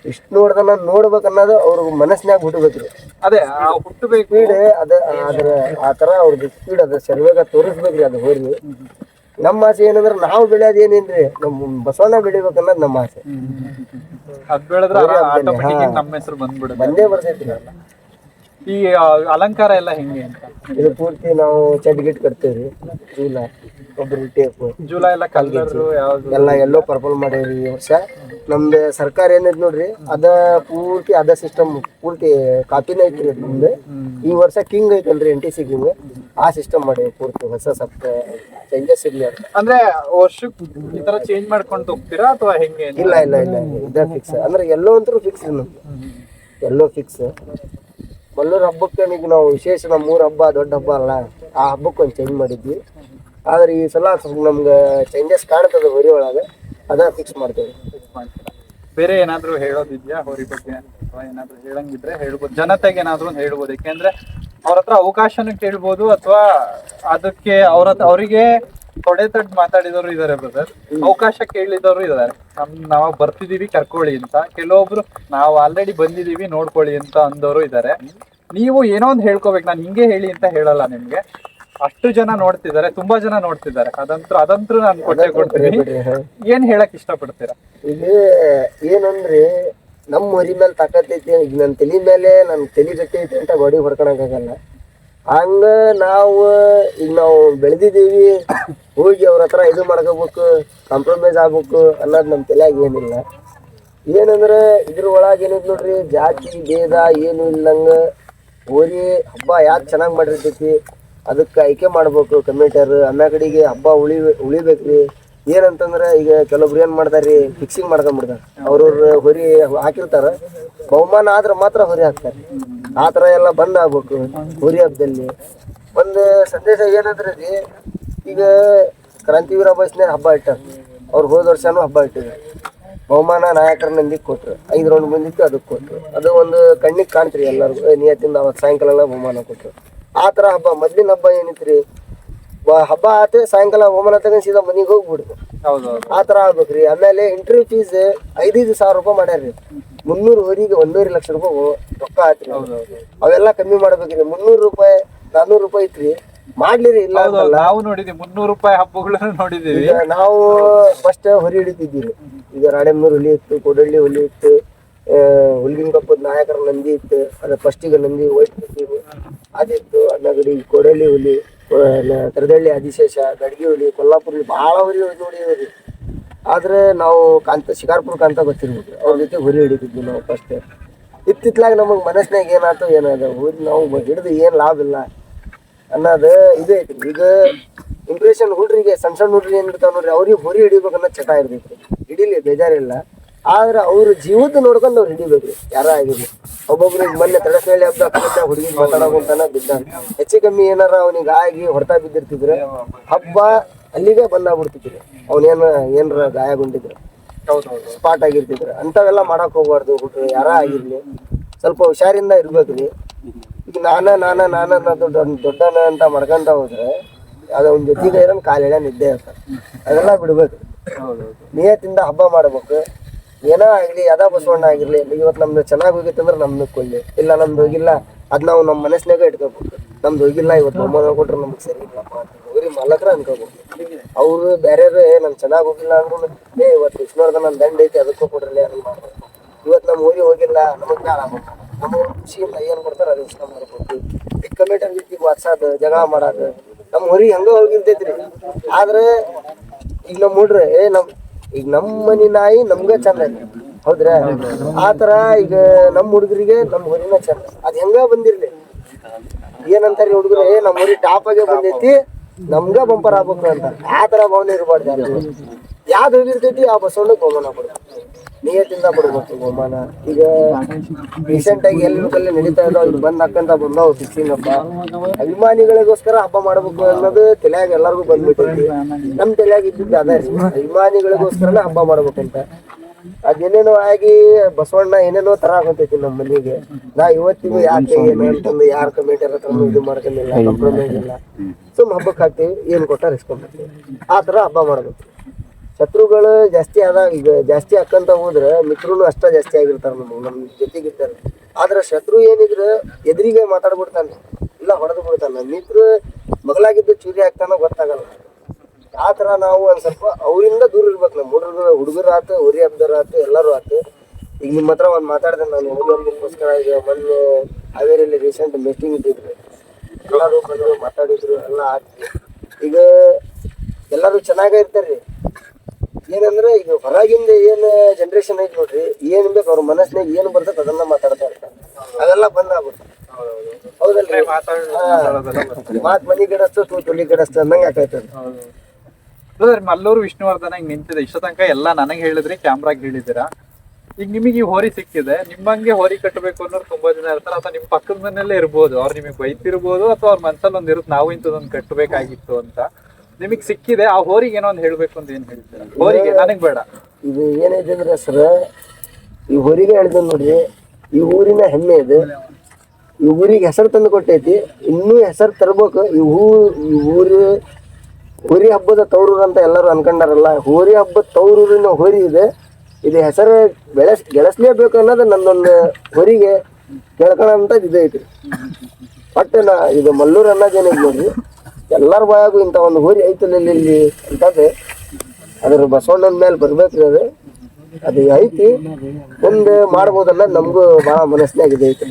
ವಿಷ್ಣುವರ್ಧನ ನೋಡ್ಬೇಕನ್ನೋದು ಅವ್ರ ಮನಸ್ಸಿನ್ಯಾಗ ಹುಟ್ಟಬೇಕ್ರಿ. ಅದೇ ಹುಟ್ಟಬೇಕು ಸ್ಪೀಡ್ ಅದ್ರ ಆ ತರ ಅವ್ರದ್ದು ಸ್ಪೀಡ್ ಅದ ಸರ್ವೇಗ ತೋರಿಸ್ಬೇಕ್ರಿ. ಅದು ಹೋರಿ ನಮ್ಮ ಆಸೆ ಏನಂದ್ರೆ ನಾವು ಬೆಳೆಯೋದು ಏನೇನ್ರಿ ನಮ್ ಬಸವಣ್ಣ ಬೆಳಿಬೇಕನ್ನೋದು ನಮ್ಮ ಆಸೆ. ಅದ್ ಬೆಳೆದ್ರೆ ಆಟೋಮೆಟಿಕ್ ನಮ್ಮ ಹೆಸರು ಬಂದೇ ಬರ್ತೈತ್ರಿ. ಈ ಅಲಂಕಾರ ಎಲ್ಲ ಹೆಂಗೆ ಅಂತ ಇದು ಪೂರ್ತಿ ನಾವು ಚಡ್ ಗಿಟ್ ಕಟ್ತೇವ್ರಿ. ಜೂಲ ಒಬ್ರು ಟೇಪ್ ಜೂಲ ಎಲ್ಲ ಕಲರ್ ಎಲ್ಲ ಎಲ್ಲೋ ಪರ್ಪಲ್ ಮಾಡೇವ್ರಿ. ಈ ವರ್ಷ ನಮ್ದು ಸರ್ಕಾರ ಏನೈತಿ ನೋಡ್ರಿ ಅದ ಪೂರ್ತಿ ಅದ ಸಿಸ್ಟಮ್ ಪೂರ್ತಿ ಕಾಪಿನ ಐತ್ರಿ ನಮ್ದು. ಈ ವರ್ಷ ಕಿಂಗ್ ಐತಲ್ರಿ NTC ಕಿಂಗ್, ಆ ಸಿಸ್ಟಮ್ ಮಾಡೇವಿ ಪೂರ್ತಿ. ಹೊಸ ಸ್ವಲ್ಪ ಚೇಂಜಸ್ ಇರ್ಲಿ ಅಂತ. ಅಂದ್ರೆ ವರ್ಷಕ್ಕೆ ಈ ತರ ಚೇಂಜ್ ಮಾಡ್ಕೊಂಡು ಹೋಗ್ತೀರಾ ಅಥವಾ ಹೆಂಗೆ? ಇಲ್ಲ ಇದ ಫಿಕ್ಸ್ ಅಂದ್ರೆ ಎಲ್ಲೋ ಅಂತೂ ಫಿಕ್ಸ್ ನಮ್ದು. ಎಲ್ಲೋ ಫಿಕ್ಸ್. ಮಲ್ಲೂರು ಹಬ್ಬಕ್ಕೆ ಈಗ ನಾವು ವಿಶೇಷ ನಮ್ಮ 3 ಹಬ್ಬ ದೊಡ್ಡ ಹಬ್ಬ ಅಲ್ಲ, ಆ ಹಬ್ಬಕ್ಕೆ ಒಂದು ಚೇಂಜ್ ಮಾಡಿದ್ವಿ. ಆದ್ರೆ ಈ ಸಲ ಸ್ವಲ್ಪ ನಮ್ಗೆ ಚೇಂಜಸ್ ಕಾಣ್ತದ ಹೋರಿ ಒಳಗೆ, ಅದ ಫಿಕ್ಸ್ ಮಾಡ್ತೇವೆ. ಬೇರೆ ಏನಾದ್ರು ಹೇಳೋದಿದ್ಯಾ ಹೋರಿ ಬಗ್ಗೆ ಅಥವಾ ಏನಾದ್ರು ಹೇಳಂಗಿದ್ರೆ ಹೇಳ್ಬೋದು, ಜನತೆಗೆ ಏನಾದ್ರು ಒಂದು ಹೇಳ್ಬೋದು. ಯಾಕೆಂದ್ರೆ ಅವ್ರ ಹತ್ರ ಅವಕಾಶನೂ ಕೇಳ್ಬೋದು ಅಥವಾ ಅದಕ್ಕೆ ಅವರಿಗೆ ತೊಡೆ ತಟ್ಟು ಮಾತಾಡಿದವರು ಇದಾರೆ ಬ್ರದರ್, ಅವಕಾಶ ಕೇಳಿದವರು ಇದಾರೆ. ನಾವು ಬರ್ತಿದೀವಿ ಕರ್ಕೊಳ್ಳಿ ಅಂತ, ಕೆಲವೊಬ್ರು ನಾವು ಆಲ್ರೆಡಿ ಬಂದಿದೀವಿ ನೋಡ್ಕೊಳ್ಳಿ ಅಂತ ಅಂದವರು ಇದಾರೆ. ನೀವು ಏನೋ ಒಂದು ಹೇಳ್ಕೋಬೇಕು, ನಾನು ಹಿಂಗೆ ಹೇಳಿ ಅಂತ ಹೇಳಲ್ಲ ನಿಮ್ಗೆ. ಅಷ್ಟು ಜನ ನೋಡ್ತಿದ್ದಾರೆ, ತುಂಬಾ ಜನ ನೋಡ್ತಿದ್ದಾರೆ, ಅದಂತೂ ನಾನು ಕೊಡ್ತೀನಿ. ಏನ್ ಹೇಳಕ್ ಇಷ್ಟಪಡ್ತೀರಾ? ಈಗ ಏನಂದ್ರೆ ನಮ್ಮ ಹೊರಿ ಮೇಲೆ ತಾಕತ್ತೈತಿ. ಈಗ ನನ್ನ ತಲೆ ಮೇಲೆ ನನ್ನ ತಲೆ ಗಟ್ಟಿ ಐತಿ ಅಂತ ಗಾಡಿ ಹೊಡ್ಕೊಳಕ್ಕಾಗಲ್ಲ. ಹಂಗ ನಾವು ಬೆಳೆದಿದ್ದೀವಿ, ಹೋಗಿ ಅವ್ರ ಹತ್ರ ಇದು ಮಾಡ್ಕೋಬೇಕು, ಕಾಂಪ್ರಮೈಸ್ ಆಗ್ಬೇಕು ಅನ್ನೋದು ನಮ್ಮ ತಲೆಯಾಗ ಏನಿಲ್ಲ. ಏನಂದ್ರೆ ಇದ್ರ ಒಳಗೆ ಏನೈತಿ ನೋಡ್ರಿ, ಜಾತಿ ಭೇದ ಏನು ಇಲ್ಲಂಗ ಹೋರಿ ಹಬ್ಬ ಯಾಕೆ ಚೆನ್ನಾಗಿ ಮಾಡಿರ್ತೈತಿ ಅದಕ್ಕೆ ಆಯ್ಕೆ ಮಾಡ್ಬೇಕು ಕಮಿಟಿಯರ್. ಕಡೆಗೆ ಹಬ್ಬ ಉಳಿಬೇಕ್ರಿ. ಏನಂತಂದ್ರೆ ಈಗ ಕೆಲವೊಬ್ರು ಏನ್ ಮಾಡ್ತಾರ್ರಿ, ಫಿಕ್ಸಿಂಗ್ ಮಾಡ್ಕೊಂಡ್ಬಿಡ್ತಾರ. ಅವ್ರವ್ರ ಹೊರಿ ಹಾಕಿರ್ತಾರ, ಬಹುಮಾನ ಆದ್ರೆ ಮಾತ್ರ ಹೊರಿ ಹಾಕ್ತಾರೆ. ಆ ತರ ಎಲ್ಲ ಬಂದ್ ಆಗ್ಬೇಕು ಹೋರಿ ಹಬ್ಬದಲ್ಲಿ. ಒಂದು ಸಂದೇಶ ಏನಂದ್ರೆ ರೀ, ಈಗ ಕ್ರಾಂತಿವೀರ ಬಸ್ನೇ ಹಬ್ಬ ಇಟ್ಟಾರ, ಅವ್ರು ಹೋದ ವರ್ಷನೂ ಹಬ್ಬ ಇಟ್ಟಿದ್ರು. ಬಹುಮಾನ ನಾಯಕರ ನಂದಿಗೆ ಕೊಟ್ರು, 5 ರೌಂಡ್ ಬಂದಿತ್ತು ಅದಕ್ಕೆ ಕೊಟ್ರು. ಅದು ಒಂದು ಕಣ್ಣಿಗೆ ಕಾಣ್ತ್ರಿ ಎಲ್ಲರಿಗೂ. ನಿಯತ್ತಿಂದ ಅವತ್ತು ಸಾಯಂಕಾಲ ಬಹುಮಾನ ಕೊಟ್ರು. ಆ ತರ ಹಬ್ಬ. ಮೊದ್ಲಿನ ಹಬ್ಬ ಏನಿತ್ರಿ, ಹಬ್ಬ ಆತ ಸಾಯಂಕಾಲ ಬಹುಮಾನ ತಗೊಂಡ್ ಸೀದಾ ಮನೆಗೆ ಹೋಗ್ಬಿಡ್ತು. ಆ ತರ ಆಗ್ಬೇಕ್ರಿ. ಆಮೇಲೆ ಎಂಟ್ರಿ ಫೀಸ್ 5,000 ಸಾವಿರ ರೂಪಾಯಿ ಮಾಡ್ಯಾರ್ರಿ. 300 ಹೋರಿಗೆ 1.5 ಲಕ್ಷ ರೂಪಾಯಿ ರೊಕ್ಕ ಆತ್ರಿ. ಅವೆಲ್ಲ ಕಮ್ಮಿ ಮಾಡ್ಬೇಕ್ರಿ. 300 ರೂಪಾಯಿ 400 ರೂಪಾಯಿ ಐತ್ರಿ, ಮಾಡ್ಲಿರಿ. ಇಲ್ಲ ನಾವು ನೋಡಿದ್ವಿ 300 ರೂಪಾಯಿ ಹಬ್ಬಗಳನ್ನ ನೋಡಿದೀವಿ. ನಾವು ಫಸ್ಟ್ ಹೊರಿ ಹಿಡಿತಿದ್ದೀವಿ. ಈಗ ರಾಣೆಬೆನ್ನೂರು ಹುಲಿ ಇತ್ತು, ಕೋಡಳ್ಳಿ ಹುಲಿ ಇತ್ತು, ಹುಲ್ಲಿನ ಕಪ್ಪದ ನಾಯಕರ ನಂದಿ ಇತ್ತು. ಅದ ಫಸ್ಟಿಗೆ ನಂದಿ ವೈಟ್ ಅದಿತ್ತು. ಅನ್ನಗಡಿ ಕೋಡಳ್ಳಿ ಹುಲಿ, ತರದಳ್ಳಿ ಆದಿಶೇಷ, ಗಡ್ಗಿ ಹುಲಿ, ಕೊಲ್ಲಾಪುರ ಹುಲಿ, ಭಾಳ ಹೊರಿ ನೋಡಿದ್ರಿ. ಆದ್ರೆ ನಾವು ಶಿಕಾರ್ಪುರ ಕಾಂತ ಗೊತ್ತಿರ್ಬೇಕು, ಅವ್ರ ಜೊತೆ ಹೊರಿ ಹಿಡಿತಿದ್ವಿ ನಾವು ಫಸ್ಟ್. ಇತ್ತಿತ್ಲಾಗ ನಮಗೆ ಮನಸ್ಸಿನಾಗ ಏನಾಯ್ತು ಏನದ ಹೋರಿ ನಾವು ಹಿಡಿದು ಏನು ಲಾಭ ಇಲ್ಲ ಅನ್ನೋದು ಇದು ಐತಿ. ಈಗ ಇಂಪ್ರೆಷನ್ ಹುಡ್ರಿಗೆ ಸಣ್ಣ ಹುಡ್ರಿ ಏನಿರ್ತಾವ ನೋಡ್ರಿ, ಅವ್ರಿಗೆ ಹೊರಿ ಹಿಡಿಬೇಕನ್ನೋ ಚಟ ಇರ್ತೈತ್ರಿ. ಹಿಡಿಲಿ ಬೇಜಾರಿಲ್ಲ, ಆದ್ರೆ ಅವ್ರ ಜೀವದ ನೋಡ್ಕೊಂಡು ಅವ್ರು ಹಿಡಿಬೇಕ್ರಿ ಯಾರ ಆಗಿರ್ಲಿ. ಒಬ್ಬೊಬ್ರಿಗೆ ಮೊನ್ನೆ ತಡಸ್ನಳ್ಳಿ ಹಬ್ಬ ಹುಡುಗಿ ಮಾತಾಡೋಂತಾನ ಬಿದ್ದ, ಹೆಚ್ಚು ಕಮ್ಮಿ ಏನಾರ ಅವ್ನಿಗೆ ಆಗಿ ಹೊಡ್ತಾ ಬಿದ್ದಿರ್ತಿದ್ರೆ ಹಬ್ಬ ಅಲ್ಲಿಗೆ ಬಂದಾಗ್ಬಿಡ್ತಿದ್ರು. ಏನಾರ ಗಾಯಗೊಂಡಿದ್ರು, ಸ್ಪಾಟ್ ಆಗಿರ್ತಿದ್ರು. ಅಂಥವೆಲ್ಲ ಮಾಡಕ್ ಹೋಗ್ಬಾರ್ದು ಹುಡ್ರು ಯಾರ ಆಗಿರ್ಲಿ. ಸ್ವಲ್ಪ ಹುಷಾರಿಂದ ಇರ್ಬೇಕ್ರಿ. ಈಗ ನಾನ ದೊಡ್ಡನ ಅಂತ ಮಾಡ್ಕೊಂತ ಹೋದ್ರೆ ಅದ ಒಂದ್ ಜೊತೆಗೆ ಇರೋನ್ ಕಾಲ್ ಎಳೆ ನಿದ್ದೆ ಇರ್ತಾರೆ. ಅದೆಲ್ಲ ಬಿಡ್ಬೇಕು. ನಿಯತ್ತಿಂದ ಹಬ್ಬ ಮಾಡ್ಬೇಕು. ಏನೋ ಆಗ್ಲಿ, ಯಾವ್ದಾ ಬಸವಣ್ಣ ಆಗಿರ್ಲಿ. ಇವತ್ತು ನಮ್ದು ಚೆನ್ನಾಗಿ ಹೋಗಿತ್ತಂದ್ರೆ ನಮ್ದು ಕೊಡ್ಲಿ, ಇಲ್ಲ ನಮ್ದು ಹೋಗಿಲ್ಲ ಅದ್ ನಾವು ನಮ್ಮ ಮನಸ್ನಾಗ ಇಟ್ಕೋಬೇಕು. ನಮ್ದು ಹೋಗಿಲ್ಲ ಇವತ್ತು ಒಮ್ಮೆ ಕೊಟ್ರೆ ನಮ್ಗೆ ಸರಿ ಇಲ್ಲಪ್ಪ ಅಂತ ಹೋರಿ ಮಾಲಕ್ರ ಅನ್ಕೋಬೇಕು. ಅವ್ರು ಬೇರೆ ನನ್ ಚೆನ್ನಾಗ್ ಹೋಗಿಲ್ಲ ಅಂದ್ರು ಇವತ್ತು ವಿಷ್ಣುವರ್ಧನ್ ನನ್ ದಂಡ ಐತಿ ಅದಕ್ಕೂ ಕೊಡ್ರಲ್ಲ ಅದನ್ನ ಮಾಡ್ಬೇಕು. ಇವತ್ತು ನಮ್ಮ ಊರಿಗೆ ಹೋಗಿಲ್ಲ ನಮಗ್ ಬ್ಯಾಡ ನಮಗೆ ಖುಷಿಯಿಂದ ಏನ್ ಕೊಡ್ತಾರ ಅದು ಇಷ್ಟ ಮಾಡ್ಕೊಡ್ತೀವಿ. ಈಗ ಕಮಿಟರ್ ಜೊತೆ ವಾಟ್ಸಾಪ್ ಜಗಳ ಮಾಡೋದು ನಮ್ಮ ಊರಿಗೆ ಹಂಗ ಹೋಗಿರ್ತೈತ್ರಿ. ಆದ್ರೆ ಈಗ ನಮ್ ಹುಡ್ರೆ ಈಗ ನಮ್ಮ ಮನಿ ನಾಯಿ ನಮ್ಗ ಚಂದ ಐತಿ ಹೌದ್ರಾ? ಆತರ ಈಗ ನಮ್ಮ ಹುಡುಗರಿಗೆ ನಮ್ಮ ಊರಿನ ಚಂದ. ಅದ್ ಹೆಂಗ ಬಂದಿರ್ಲಿ ಏನಂತಾರ ಹುಡುಗರು ನಮ್ಮ ಊರಿ ಟಾಪ್ ಆಗೇ ಬಂದೈತಿ ನಮ್ಗ ಬಂಪರ್ ಆಗ್ಬೇಕು ಅಂತ. ಆ ತರ ಭಾವನೆ ಇರ್ಬಾರ್ದು. ಯಾವ್ದು ಹೋಗಿರ್ತೈತಿ ಆ ಬಸವಣ್ಣಗೆ ಬಹುಮಾನ ಕೊಡ್ಬೇಕು, ನಿಯತ್ತಿಂದ ಕೊಡ್ಬೇಕು ಬಹುಮಾನ. ಈಗ ರೀಸೆಂಟ್ ಆಗಿ ಎಲ್ಲೇ ನಡೀತಾ ಇದ್ದಾವ ಇಲ್ಲಿ ಬಂದ್ ಹಾಕಂತ ಬಂದಾವ್ ಫಿಕ್ಸಿಂಗ್ ಹಬ್ಬ. ಅಭಿಮಾನಿಗಳಿಗೋಸ್ಕರ ಹಬ್ಬ ಮಾಡ್ಬೇಕು ಅನ್ನೋದು ತಲೆಯಾಗ ಎಲ್ಲರಿಗೂ ಬಂದ್ಬಿಟ್ಟೈತಿ. ನಮ್ ತಲೆಯಾಗ ಇದ್ದಿದ್ದು ಅದ ರೀ, ಅಭಿಮಾನಿಗಳಿಗೋಸ್ಕರನೇ ಹಬ್ಬ ಮಾಡ್ಬೇಕಂತ. ಅದೇನೇನೋ ಆಗಿ ಬಸವಣ್ಣ ಏನೇನೋ ತರ ಆಗೋತೈತಿ ನಮ್ಮ ಮನೆಗೆ. ನಾ ಇವತ್ತಿಗೂ ಯಾಕೆ ಏನು ಅಂತಂದು ಯಾರ ಕಮಿಟಿಯರ್ ಹತ್ರ ಇದು ಮಾಡ್ಕೊಂಡಿಲ್ಲ, ಕಾಂಪ್ರಮೈಸ್ ಇಲ್ಲ. ಸುಮ್ ಹಬ್ಬಕ್ಕೆ ಹಾಕ್ತಿವಿ, ಏನ್ ಕೊಟ್ಟಾರ ಇಸ್ಕೊಂಡ್ಬರ್ತೀವಿ. ಆ ತರ ಹಬ್ಬ ಮಾಡ್ಬೇಕು. ಶತ್ರುಗಳು ಜಾಸ್ತಿ ಆದಾಗ ಈಗ ಜಾಸ್ತಿ ಹಾಕಂತ ಹೋದ್ರೆ ಮಿತ್ರನು ಅಷ್ಟ ಜಾಸ್ತಿ ಆಗಿರ್ತಾರ ನಮ್ ಜೊತೆಗಿರ್ತಾರೆ. ಆದ್ರೆ ಶತ್ರು ಏನಿದ್ರೆ ಎದುರಿಗೆ ಮಾತಾಡ್ಬಿಡ್ತಾನೆ, ಇಲ್ಲ ಹೊಡೆದು ಬಿಡ್ತಾನ. ಮಿತ್ರ ಮಗಳಾಗಿದ್ದು ಚೂರಿ ಹಾಕ್ತಾನ ಗೊತ್ತಾಗಲ್ಲ. ಆ ತರ ನಾವು ಒಂದ್ ಸ್ವಲ್ಪ ಅವರಿಂದ ದೂರ ಇರ್ಬೇಕು. ನಮ್ಮ ಹುಡುಗರು ಆತು, ಹೊರಿ ಹಬ್ಬದವ್ರು ಆತು, ಎಲ್ಲರೂ ಆತು. ಈಗ ನಿಮ್ಮ ಹತ್ರ ಒಂದ್ ಮಾತಾಡ್ದೆ ನಾನು ಹೋಗೋದಕ್ಕೋಸ್ಕರ. ಈಗ ಮೊನ್ನೆ ಹಾವೇರಿಯಲ್ಲಿ ರೀಸೆಂಟ್ ಮೀಟಿಂಗ್ ಇಟ್ಟಿದ್ರು, ಎಲ್ಲರೂ ಬಂದ್ರು ಮಾತಾಡಿದ್ರು ಎಲ್ಲ ಆಯ್ತು. ಈಗ ಎಲ್ಲರೂ ಚೆನ್ನಾಗೇ ಇರ್ತಾರ್ರಿ. ಏನಂದ್ರೆ ಈಗ ಹೊರಗಿಂದ ಏನ್ ಜನರೇಷನ್ ಐತಿ ನೋಡ್ರಿ, ಏನ್ ಬೇಕು ಅವ್ರ ಮನಸ್ಸಿನಾಗ ಏನ್ ಬರ್ತದೆ ಅದನ್ನ ಮಾತಾಡ್ತಾ ಇರ್ತಾರೆ. ಅದೆಲ್ಲ ಬಂದ್ ಆಗ್ಬಿಟ್ಟು ಹೌದಲ್ರಿ? ಮಾತ್ ಮನಿ ಗಿಡಸ್ತು ತುಳಿ ಗಿಡಸ್ತು ಅನ್ನಂಗ ಆಕೈತದ. ಮಲ್ಲೂರು ವಿಷ್ಣುವರ್ಧನ ಹಿಂಗ್ ನಿಂತಿದೆ ಇಷ್ಟ ತನಕ ಎಲ್ಲ ನನಗೆ ಹೇಳಿದ್ರಿ, ಕ್ಯಾಮ್ರಾಗ್ ಹೇಳಿದಿರಾ. ಈಗ ನಿಮಗೆ ಈ ಹೋರಿ ಸಿಕ್ಕಿದೆ, ನಿಮ್ಮಂಗೆ ಹೋರಿ ಕಟ್ಟಬೇಕು ಅನ್ನೋರು ತುಂಬಾ ಜನ ಇರ್ತಾರೆ. ಅಥವಾ ನಿಮ್ ಪಕ್ಕದ ಮನೆಯಲ್ಲೇ ಇರ್ಬೋದು, ಅವ್ರು ನಿಮಗೆ ಬೈತಿರ್ಬೋದು, ಅಥವಾ ಅವ್ರ ಮನ್ಸಲ್ಲಿ ಒಂದ್ ಇರುತ್ತೆ ನಾವು ಇಂಥದೊಂದು ಕಟ್ಟಬೇಕಾಗಿತ್ತು ಅಂತ. ನಿಮಗ್ ಸಿಕ್ಕಿದೆ, ಆ ಹೋರಿಗೆ ಏನೋ ಒಂದ್ ಹೇಳ್ಬೇಕು ಅಂತ ಏನ್ ಹೇಳ್ತೀರಾ? ಹೋರಿಗೆ ನನಗ್ ಬೇಡ, ಇದು ಏನೈತೆ ಅಂದ್ರೆ ಸರ್, ಈ ಹೋರಿಗೆ ಹೇಳಿದ್ ನೋಡ್ರಿ, ಈ ಊರಿನ ಹೆಮ್ಮೆ ಇದು. ಈ ಊರಿಗೆ ಹೆಸರು ತಂದು ಕೊಟ್ಟೈತಿ, ಇನ್ನೂ ಹೆಸರು ತರ್ಬೇಕು. ಈ ಊರು ಹೋರಿ ಹಬ್ಬದ ತವರೂರು ಅಂತ ಎಲ್ಲರೂ ಅನ್ಕೊಂಡಾರಲ್ಲ, ಹೋರಿ ಹಬ್ಬದ ತವರೂರಿನ ಹೋರಿ ಇದೆ. ಇದು ಹೆಸರು ಗೆಳಸ್ಲೇಬೇಕು ಅನ್ನೋದು ನನ್ನೊಂದು ಹೋರಿಗೆ ಕೇಳ್ಕೊಳ್ಳೋಂಥ ಇದೈತಿ. ಬಟ್ ಇದು ಮಲ್ಲೂರು ಅನ್ನೋದೇನಿದೆ ನೋಡ್ರಿ, ಎಲ್ಲರ ಬಾಯಾಗೂ ಇಂಥ ಒಂದು ಹೋರಿ ಐತಲ್ಲ ಇಲ್ಲಿ ಅಂತಂದ್ರೆ ಅದ್ರ ಬಸವಣ್ಣನ ಮೇಲೆ ಬರ್ಬೇಕ್ರಿ. ಅದು ಐತಿ ಮುಂದೆ ಮಾಡ್ಬೋದಲ್ಲ, ನಮಗೂ ಭಾಳ ಮನಸ್ಸಿನಾಗಿದೆ ಐತಿ.